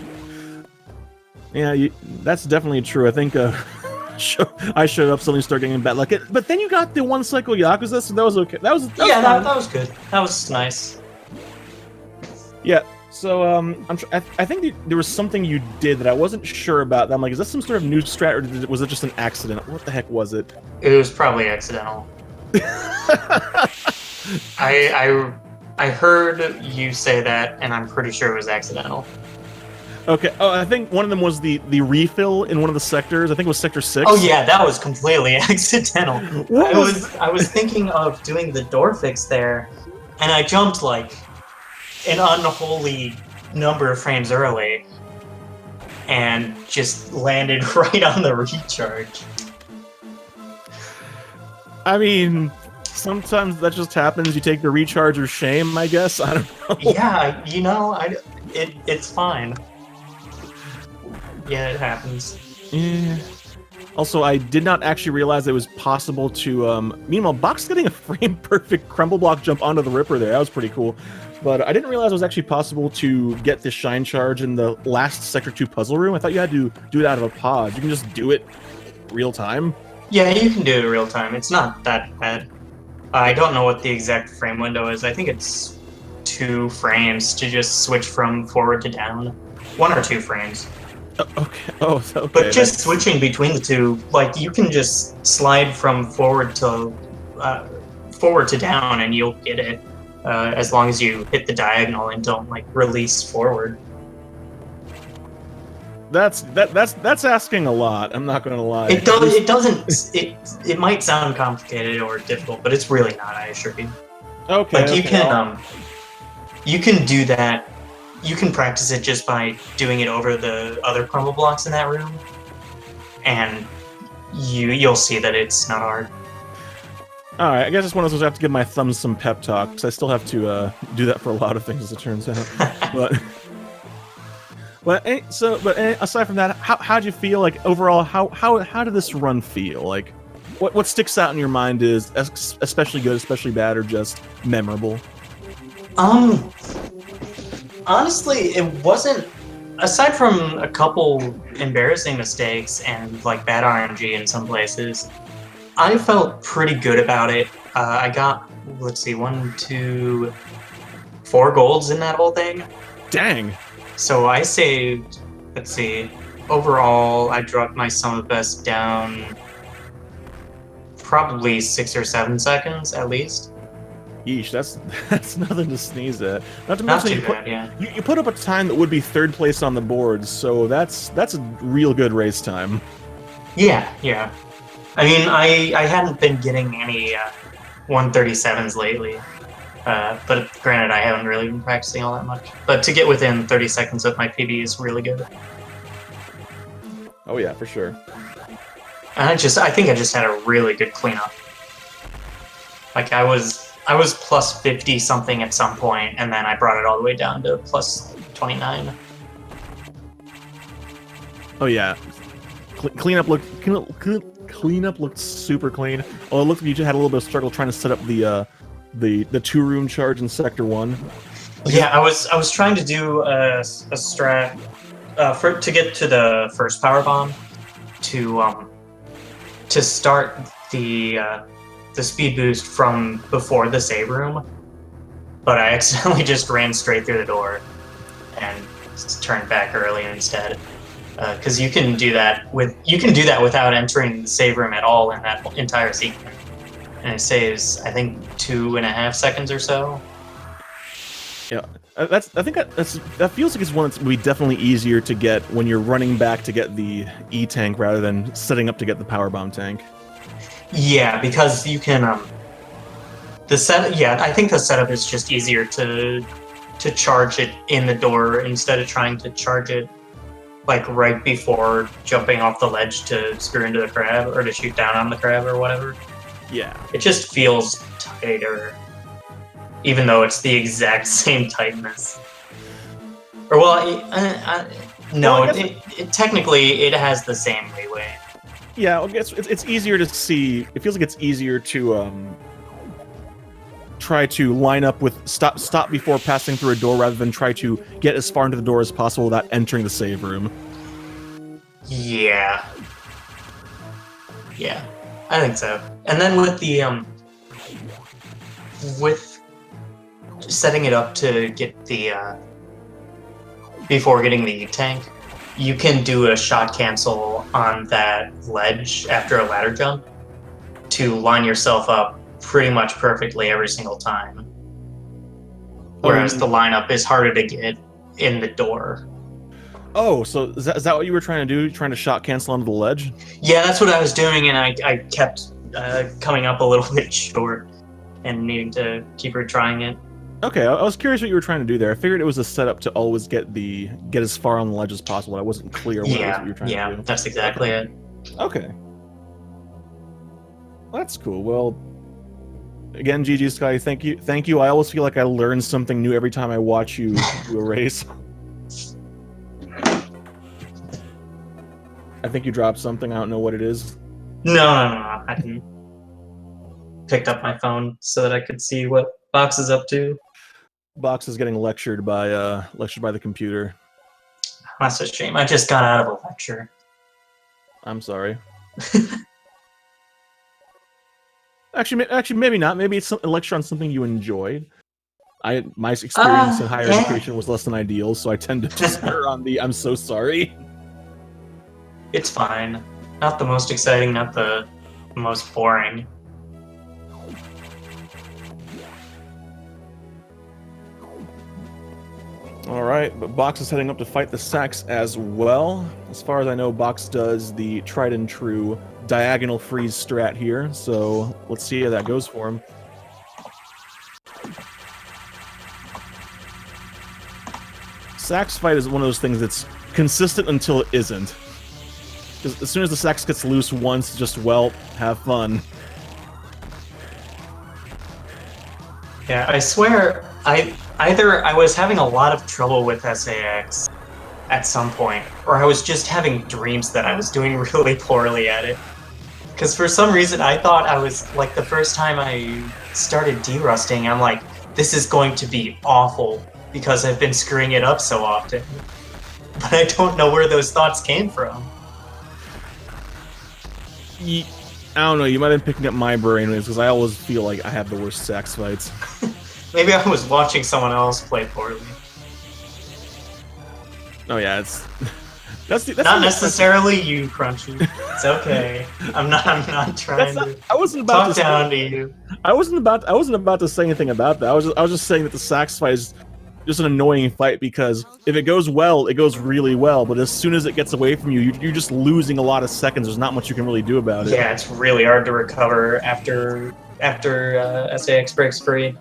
Yeah, that's definitely true. I think I showed up, suddenly started getting bad luck. But then you got the one cycle Yakuza, so that was okay. That was that was good. That was nice. Yeah. So I think there was something you did that I wasn't sure about. That I'm like, is that some sort of new strat, or was it just an accident? What the heck was it? It was probably accidental. I heard you say that, and I'm pretty sure it was accidental. Okay. Oh, I think one of them was the refill in one of the sectors. I think it was Sector 6. Oh yeah, that was completely accidental. I was thinking of doing the door fix there, and I jumped like an unholy number of frames early, and just landed right on the recharge. I mean, sometimes that just happens. You take the recharge or shame, I guess. I don't know. Yeah, you know, it's fine. Yeah, it happens. Yeah. Also, I did not actually realize it was possible to, meanwhile, Box getting a frame-perfect crumble block jump onto the Ripper there. That was pretty cool. But I didn't realize it was actually possible to get the Shine Charge in the last Sector 2 puzzle room. I thought you had to do it out of a pod. You can just do it real time. Yeah, you can do it real time. It's not that bad. I don't know what the exact frame window is. I think it's 2 frames to just switch from forward to down. 1 or 2 frames. Okay. Oh, okay. But just switching between the two, like you can just slide from forward to down, and you'll get it as long as you hit the diagonal and don't like release forward. That's asking a lot. I'm not going to lie. It does. It doesn't. It might sound complicated or difficult, but it's really not. I assure you. Okay. Like you can do that. You can practice it just by doing it over the other crumble blocks in that room, and you'll see that it's not hard. All right, I guess it's one of those I have to give my thumbs some pep talk because I still have to do that for a lot of things, as it turns out. but aside from that, how'd you feel? Like overall, how did this run feel? Like, what sticks out in your mind is especially good, especially bad, or just memorable? Honestly, it wasn't. Aside from a couple embarrassing mistakes and like bad RNG in some places, I felt pretty good about it. I got, let's see, 1, 2, 4 golds in that whole thing. Dang. So I saved, let's see, overall I dropped my sum of best down probably 6 or 7 seconds at least. Yeesh, that's nothing to sneeze at. Not to Not mention too bad, yeah. you put up a time that would be 3rd place on the board, so that's a real good race time. Yeah. I mean, I hadn't been getting any 137s lately, but granted, I haven't really been practicing all that much. But to get within 30 seconds of my PB is really good. Oh yeah, for sure. And I think I just had a really good cleanup. Like I was plus 50 something at some point, and then I brought it all the way down to plus 29. Oh yeah, cleanup looked super clean. Oh, it looked like you just had a little bit of struggle trying to set up the 2-room charge in Sector 1. Yeah, I was trying to do a strat to get to the first power bomb to start the speed boost from before the save room, but I accidentally just ran straight through the door and turned back early instead. Because you can do that without entering the save room at all in that entire sequence, and it saves I think 2.5 seconds or so. Yeah, I think that feels like it's one that's going to be definitely easier to get when you're running back to get the E tank rather than setting up to get the power bomb tank. Yeah, because you can I think the setup is just easier to charge it in the door instead of trying to charge it like right before jumping off the ledge to screw into the crab or to shoot down on the crab or whatever. Yeah. It just feels tighter, even though it's the exact same tightness. Or technically it has the same leeway. Yeah, it's easier to see. It feels like it's easier to try to line up with stop before passing through a door rather than try to get as far into the door as possible without entering the save room. Yeah, I think so. And then with the with setting it up to get the before getting the tank, you can do a shot cancel on that ledge after a ladder jump to line yourself up pretty much perfectly every single time. Whereas the lineup is harder to get in the door. Oh, so is that what you were trying to do? Trying to shot cancel onto the ledge? Yeah, that's what I was doing, and I kept coming up a little bit short and needing to keep retrying it. Okay, I was curious what you were trying to do there. I figured it was a setup to always get as far on the ledge as possible. I wasn't clear what you were trying to do. Yeah, that's exactly it. Okay. That's cool. Well, again, GG Sky, thank you. I always feel like I learn something new every time I watch you do a race. I think you dropped something. I don't know what it is. No. I didn't. Picked up my phone so that I could see what Box is up to. Box is getting lectured by the computer. That's a shame. I just got out of a lecture. I'm sorry. Actually, maybe not. Maybe it's a lecture on something you enjoyed. My experience in higher education was less than ideal, so I tend to just err on the "I'm so sorry." It's fine. Not the most exciting, not the most boring. All right, but Box is heading up to fight the Sax as well. As far as I know, Box does the tried and true diagonal freeze strat here, so let's see how that goes for him. Sax fight is one of those things that's consistent until it isn't. Because as soon as the Sax gets loose once, just, well, have fun. Yeah, I swear, either I was having a lot of trouble with SAX at some point, or I was just having dreams that I was doing really poorly at it. Because for some reason I thought I was, like, the first time I started derusting, I'm like, this is going to be awful, because I've been screwing it up so often. But I don't know where those thoughts came from. I don't know, you might have been picking up my brainwaves, because I always feel like I have the worst Sax fights. Maybe I was watching someone else play poorly. Oh yeah, it's... that's not necessarily you, Crunchy. It's okay. I'm not trying to I wasn't about talk down to you. I wasn't about to say anything about that. I was just saying that the Sax fight is just an annoying fight, because if it goes well, it goes really well, but as soon as it gets away from you, you're just losing a lot of seconds. There's not much you can really do about it. Yeah, it's really hard to recover after SAX breaks free.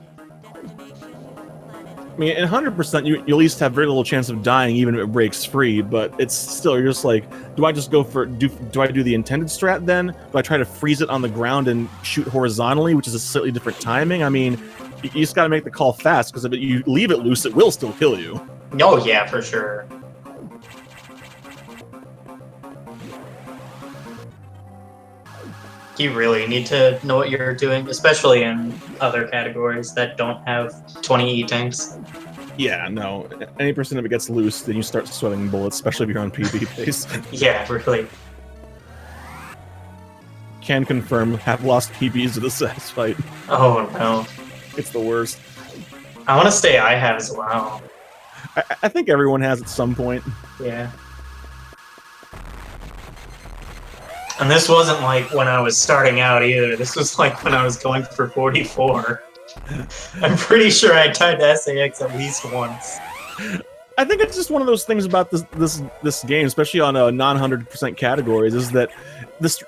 I mean, in 100%, you at least have very little chance of dying, even if it breaks free. But it's still, you're just like, do I just go for do I do the intended strat then? Do I try to freeze it on the ground and shoot horizontally, which is a slightly different timing? I mean, you just got to make the call fast, because if you leave it loose, it will still kill you. Oh yeah, for sure. You really need to know what you're doing, especially in other categories that don't have 20 E-tanks. Yeah, no. Any percent of it gets loose, then you start sweating bullets, especially if you're on PB pace. Yeah, really. Can confirm, have lost PBs to the Sax fight. Oh no. It's the worst. I want to say I have as well. I think everyone has at some point. Yeah. And this wasn't like when I was starting out either. This was like when I was going for 44. I'm pretty sure I tried to SAX at least once. I think it's just one of those things about this game, especially on non-100% categories, is that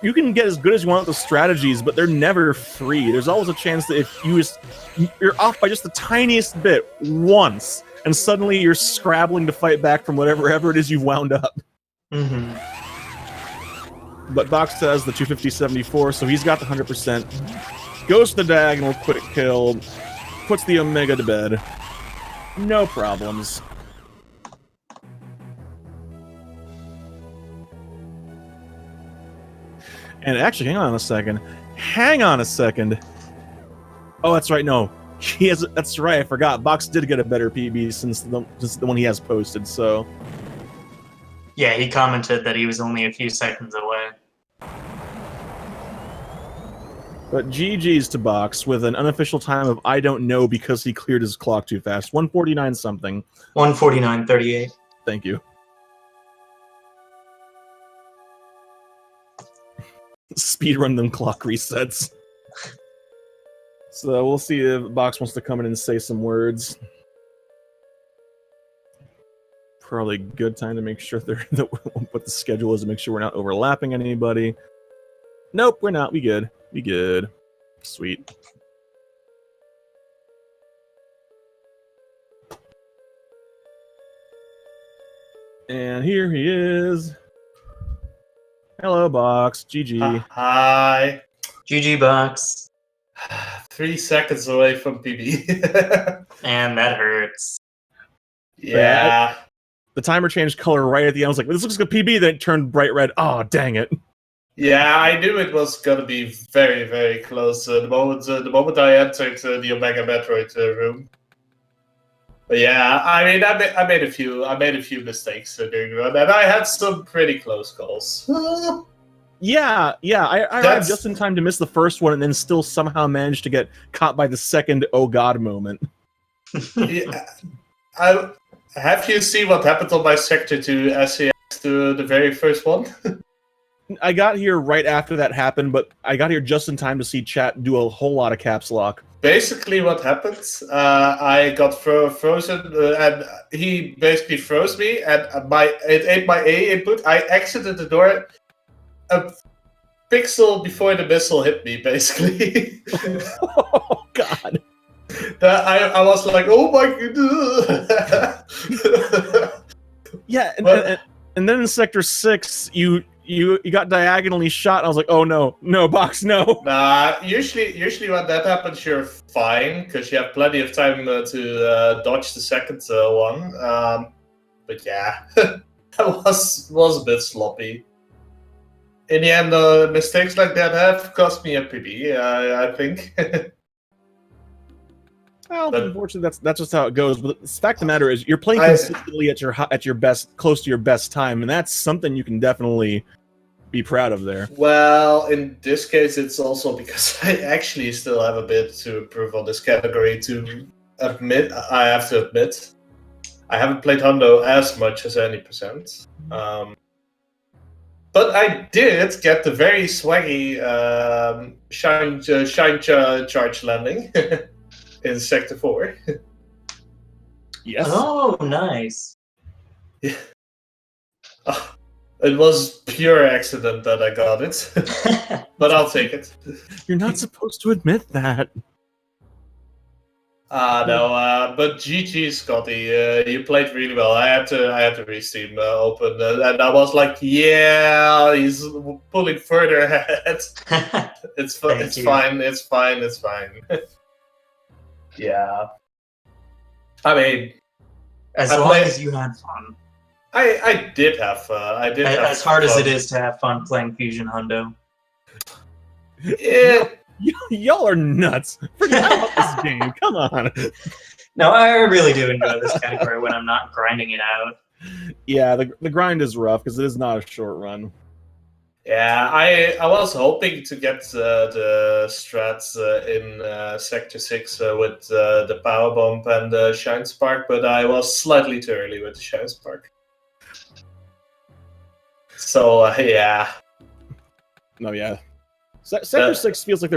you can get as good as you want with the strategies, but they're never free. There's always a chance that if you're off by just the tiniest bit once, and suddenly you're scrabbling to fight back from whatever it is you've wound up. Mm-hmm. But Box says the 250-74, so he's got the 100%. Goes to the diagonal, quick kill, puts the Omega to bed. No problems. And actually, hang on a second. Oh, that's right, no. That's right, I forgot. Box did get a better PB since the one he has posted, so... Yeah, he commented that he was only a few seconds away. But GG's to Box with an unofficial time of I don't know because he cleared his clock too fast. 149 something. 149.38. Thank you. Speedrun them clock resets. So we'll see if Box wants to come in and say some words. Probably a good time to make sure what the schedule is, to make sure we're not overlapping anybody. Nope, we're not. We good. We good. Sweet. And here he is. Hello, Box. GG. Hi. GG Box. 3 seconds away from PB. And that hurts. Yeah. the timer changed color right at the end. I was like, this looks like a PB, then it turned bright red. Oh, dang it. Yeah, I knew it was gonna be very, very close the moment I entered the Omega Metroid room. But yeah, I mean, I made a few mistakes during the run, and I had some pretty close calls. Yeah, I arrived just in time to miss the first one, and then still somehow managed to get caught by the second "oh god" moment. Yeah, have you seen what happened on my sector to SCX to the very first one? I got here right after that happened, but I got here just in time to see chat do a whole lot of caps lock. Basically, what happened, I got frozen, and he basically froze me, and it ate my A input. I exited the door a pixel before the missile hit me, basically. Oh god. I was like, oh my goodness. Yeah, and then in Sector 6, you got diagonally shot, and I was like, oh no, Box, no. Nah, usually when that happens, you're fine, because you have plenty of time to dodge the second one. But yeah, that was a bit sloppy. In the end, mistakes like that have cost me a PB, I think. Well, But- unfortunately, that's just how it goes. But the fact of the matter is, you're playing consistently at your best, close to your best time, and that's something you can definitely be proud of there. Well, in this case, it's also because I actually still have a bit to improve on this category. I have to admit, I haven't played Hundo as much as any percent. But I did get the very swaggy shine charge landing in Sector 4. Yes. Oh, nice. Yeah. Oh, it was pure accident that I got it, but I'll take it. You're not supposed to admit that. No, but GG, Scotty, you played really well. I had to re-Steam open, and I was like, yeah, he's pulling further ahead. It's fine. Yeah. I mean, As I long played- as you had fun. I did have As hard as fun. it is to have fun playing Fusion Hundo. Yeah. Y'all are nuts. Forget about this game. Come on. No, I really do enjoy this category when I'm not grinding it out. Yeah, the grind is rough because it is not a short run. Yeah, I was hoping to get the strats in Sector 6 with the Power Bomb and the Shine Spark, but I was slightly too early with the Shine Spark. So, yeah. No, yeah. Sector 6 feels like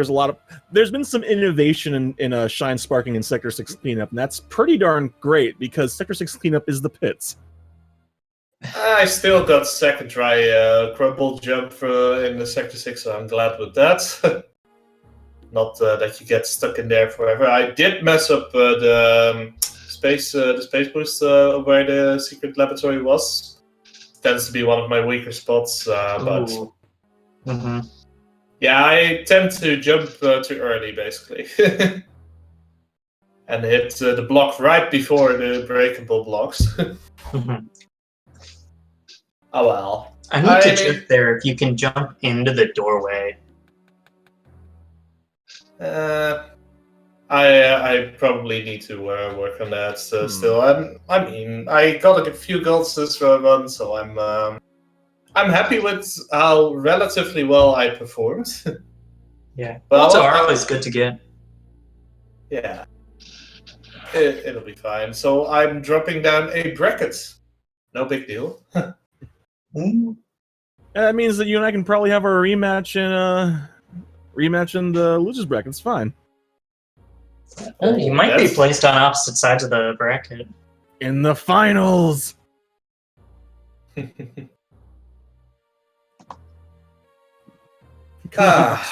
there's been some innovation in Shine Sparking in Sector 6 cleanup, and that's pretty darn great because Sector 6 cleanup is the pits. I still got second try crumble jump in the Sector 6, so I'm glad with that. Not that you get stuck in there forever. I did mess up the space boost where the secret laboratory was. Tends to be one of my weaker spots, but Ooh. Mm-hmm. yeah, I tend to jump too early, basically. And hit the block right before the breakable blocks. Mm-hmm. Oh well. I need to check there if you can jump into the doorway. I probably need to work on that still. I mean, I got a few goals this run, so I'm happy with how relatively well I performed. Yeah, But goals are always good to get. Yeah, it'll be fine. So I'm dropping down a bracket. No big deal. That means that you and I can probably have our rematch in the losers bracket. It's fine. You might be placed on opposite sides of the bracket. In the finals.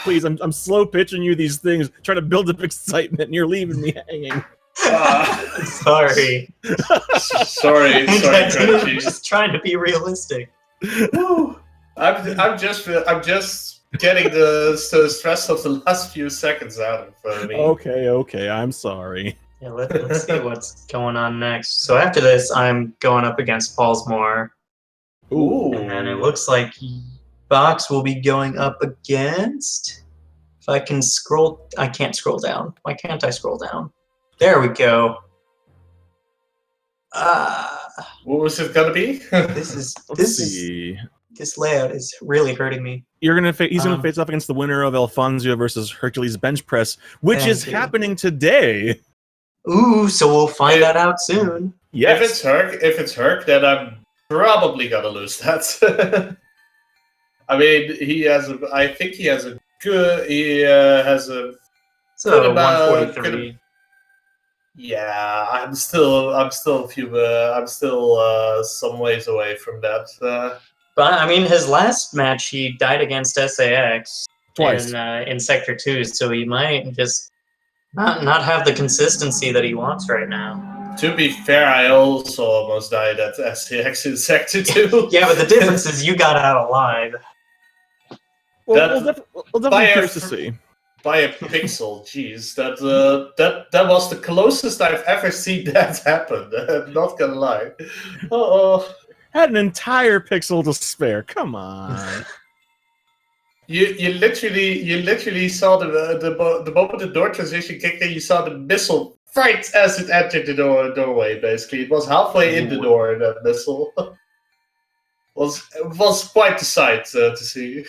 Please, I'm slow pitching you these things, trying to build up excitement, and you're leaving me hanging. Sorry. Sorry, Crunchy. Just trying to be realistic. I'm just getting the stress of the last few seconds out of me. Okay, I'm sorry. Yeah, let's see what's going on next. So after this, I'm going up against Paulsmore. Ooh. And then it looks like Box will be going up against... If I can scroll... I can't scroll down. Why can't I scroll down? There we go. What was it gonna be? This layout is really hurting me. He's gonna face off against the winner of Alfonso versus Hercules bench press, which is happening today. Ooh, so we'll find that out soon. Yes. If it's Herc, then I'm probably gonna lose that. I mean, I think he has a good. He has a. So 143. Yeah, I'm still some ways away from that. But I mean, his last match, he died against SAX twice in Sector 2, so he might just not have the consistency that he wants right now. To be fair, I also almost died at SAX in Sector 2. Yeah, but the difference is you got out alive. We'll definitely be curious to see. By a pixel, jeez, that was the closest I've ever seen that happen. I'm not gonna lie. Had an entire pixel to spare. Come on. You literally saw the moment the door transition kicked in. You saw the missile right as it entered the doorway. Basically, it was halfway in the door. That missile was quite the sight to see.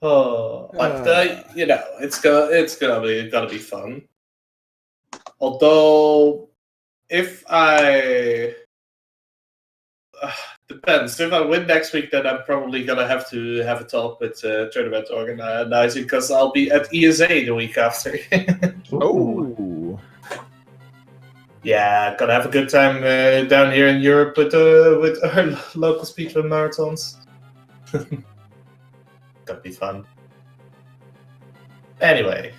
But you know, it's gonna be fun. Although, if I depends. If I win next week, then I'm probably gonna have to have a talk with tournament organizing because I'll be at ESA the week after. Oh. Yeah, gonna have a good time down here in Europe with our local speedrun marathons. Gonna be fun. Anyway.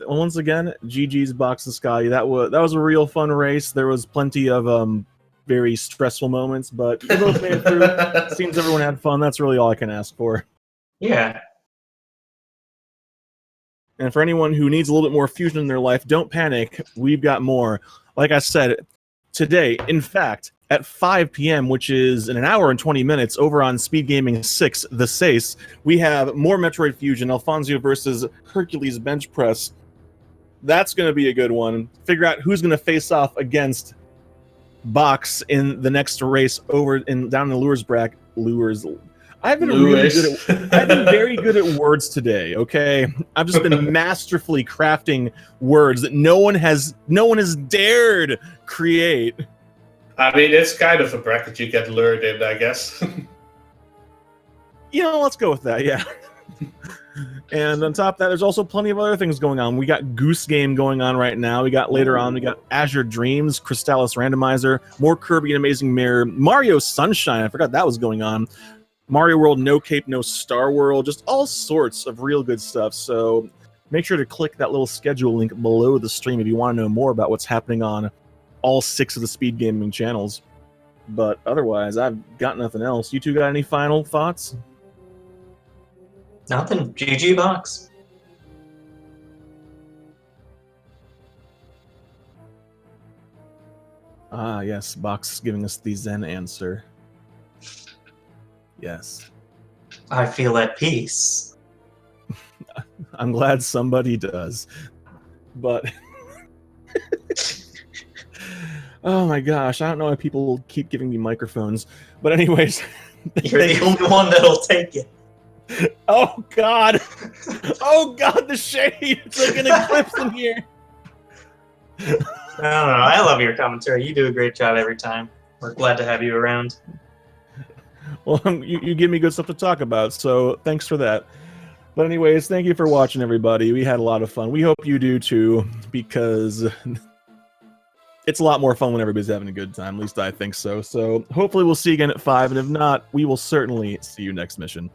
Once again, GG's Box and Scotty. That was a real fun race. There was plenty of very stressful moments, but we both made it through. Seems everyone had fun. That's really all I can ask for. Yeah. And for anyone who needs a little bit more fusion in their life, don't panic. We've got more. Like I said, today, in fact, at 5 p.m., which is in an hour and 20 minutes, over on SpeedGaming 6, The Sace, we have more Metroid Fusion, Alfonso versus Hercules Bench Press. That's going to be a good one. Figure out who's going to face off against Box in the next race down in the Lures bracket. I've been very good at words today, okay? I've just been masterfully crafting words that no one has dared create. I mean, it's kind of a bracket you get lured in, I guess. Let's go with that, yeah. And on top of that, there's also plenty of other things going on. We got Goose Game going on right now. We got Azure Dreams, Crystallis Randomizer, more Kirby and Amazing Mirror, Mario Sunshine. I forgot that was going on. Mario World, No Cape, No Star World, just all sorts of real good stuff. So make sure to click that little schedule link below the stream if you want to know more about what's happening on all 6 of the Speed Gaming channels. But otherwise, I've got nothing else. You two got any final thoughts? Nothing. GG Box. Ah, yes. Box is giving us the Zen answer. Yes. I feel at peace. I'm glad somebody does. But... oh my gosh, I don't know why people keep giving me microphones. But anyways... You're the only one that'll take it. Oh god! Oh god, the shade! It's like an eclipse in here! I don't know, I love your commentary. You do a great job every time. We're glad to have you around. Well, you give me good stuff to talk about, so thanks for that. But anyways, thank you for watching, everybody. We had a lot of fun. We hope you do too, because it's a lot more fun when everybody's having a good time. At least I think so. So hopefully we'll see you again at 5, and if not, we will certainly see you next mission.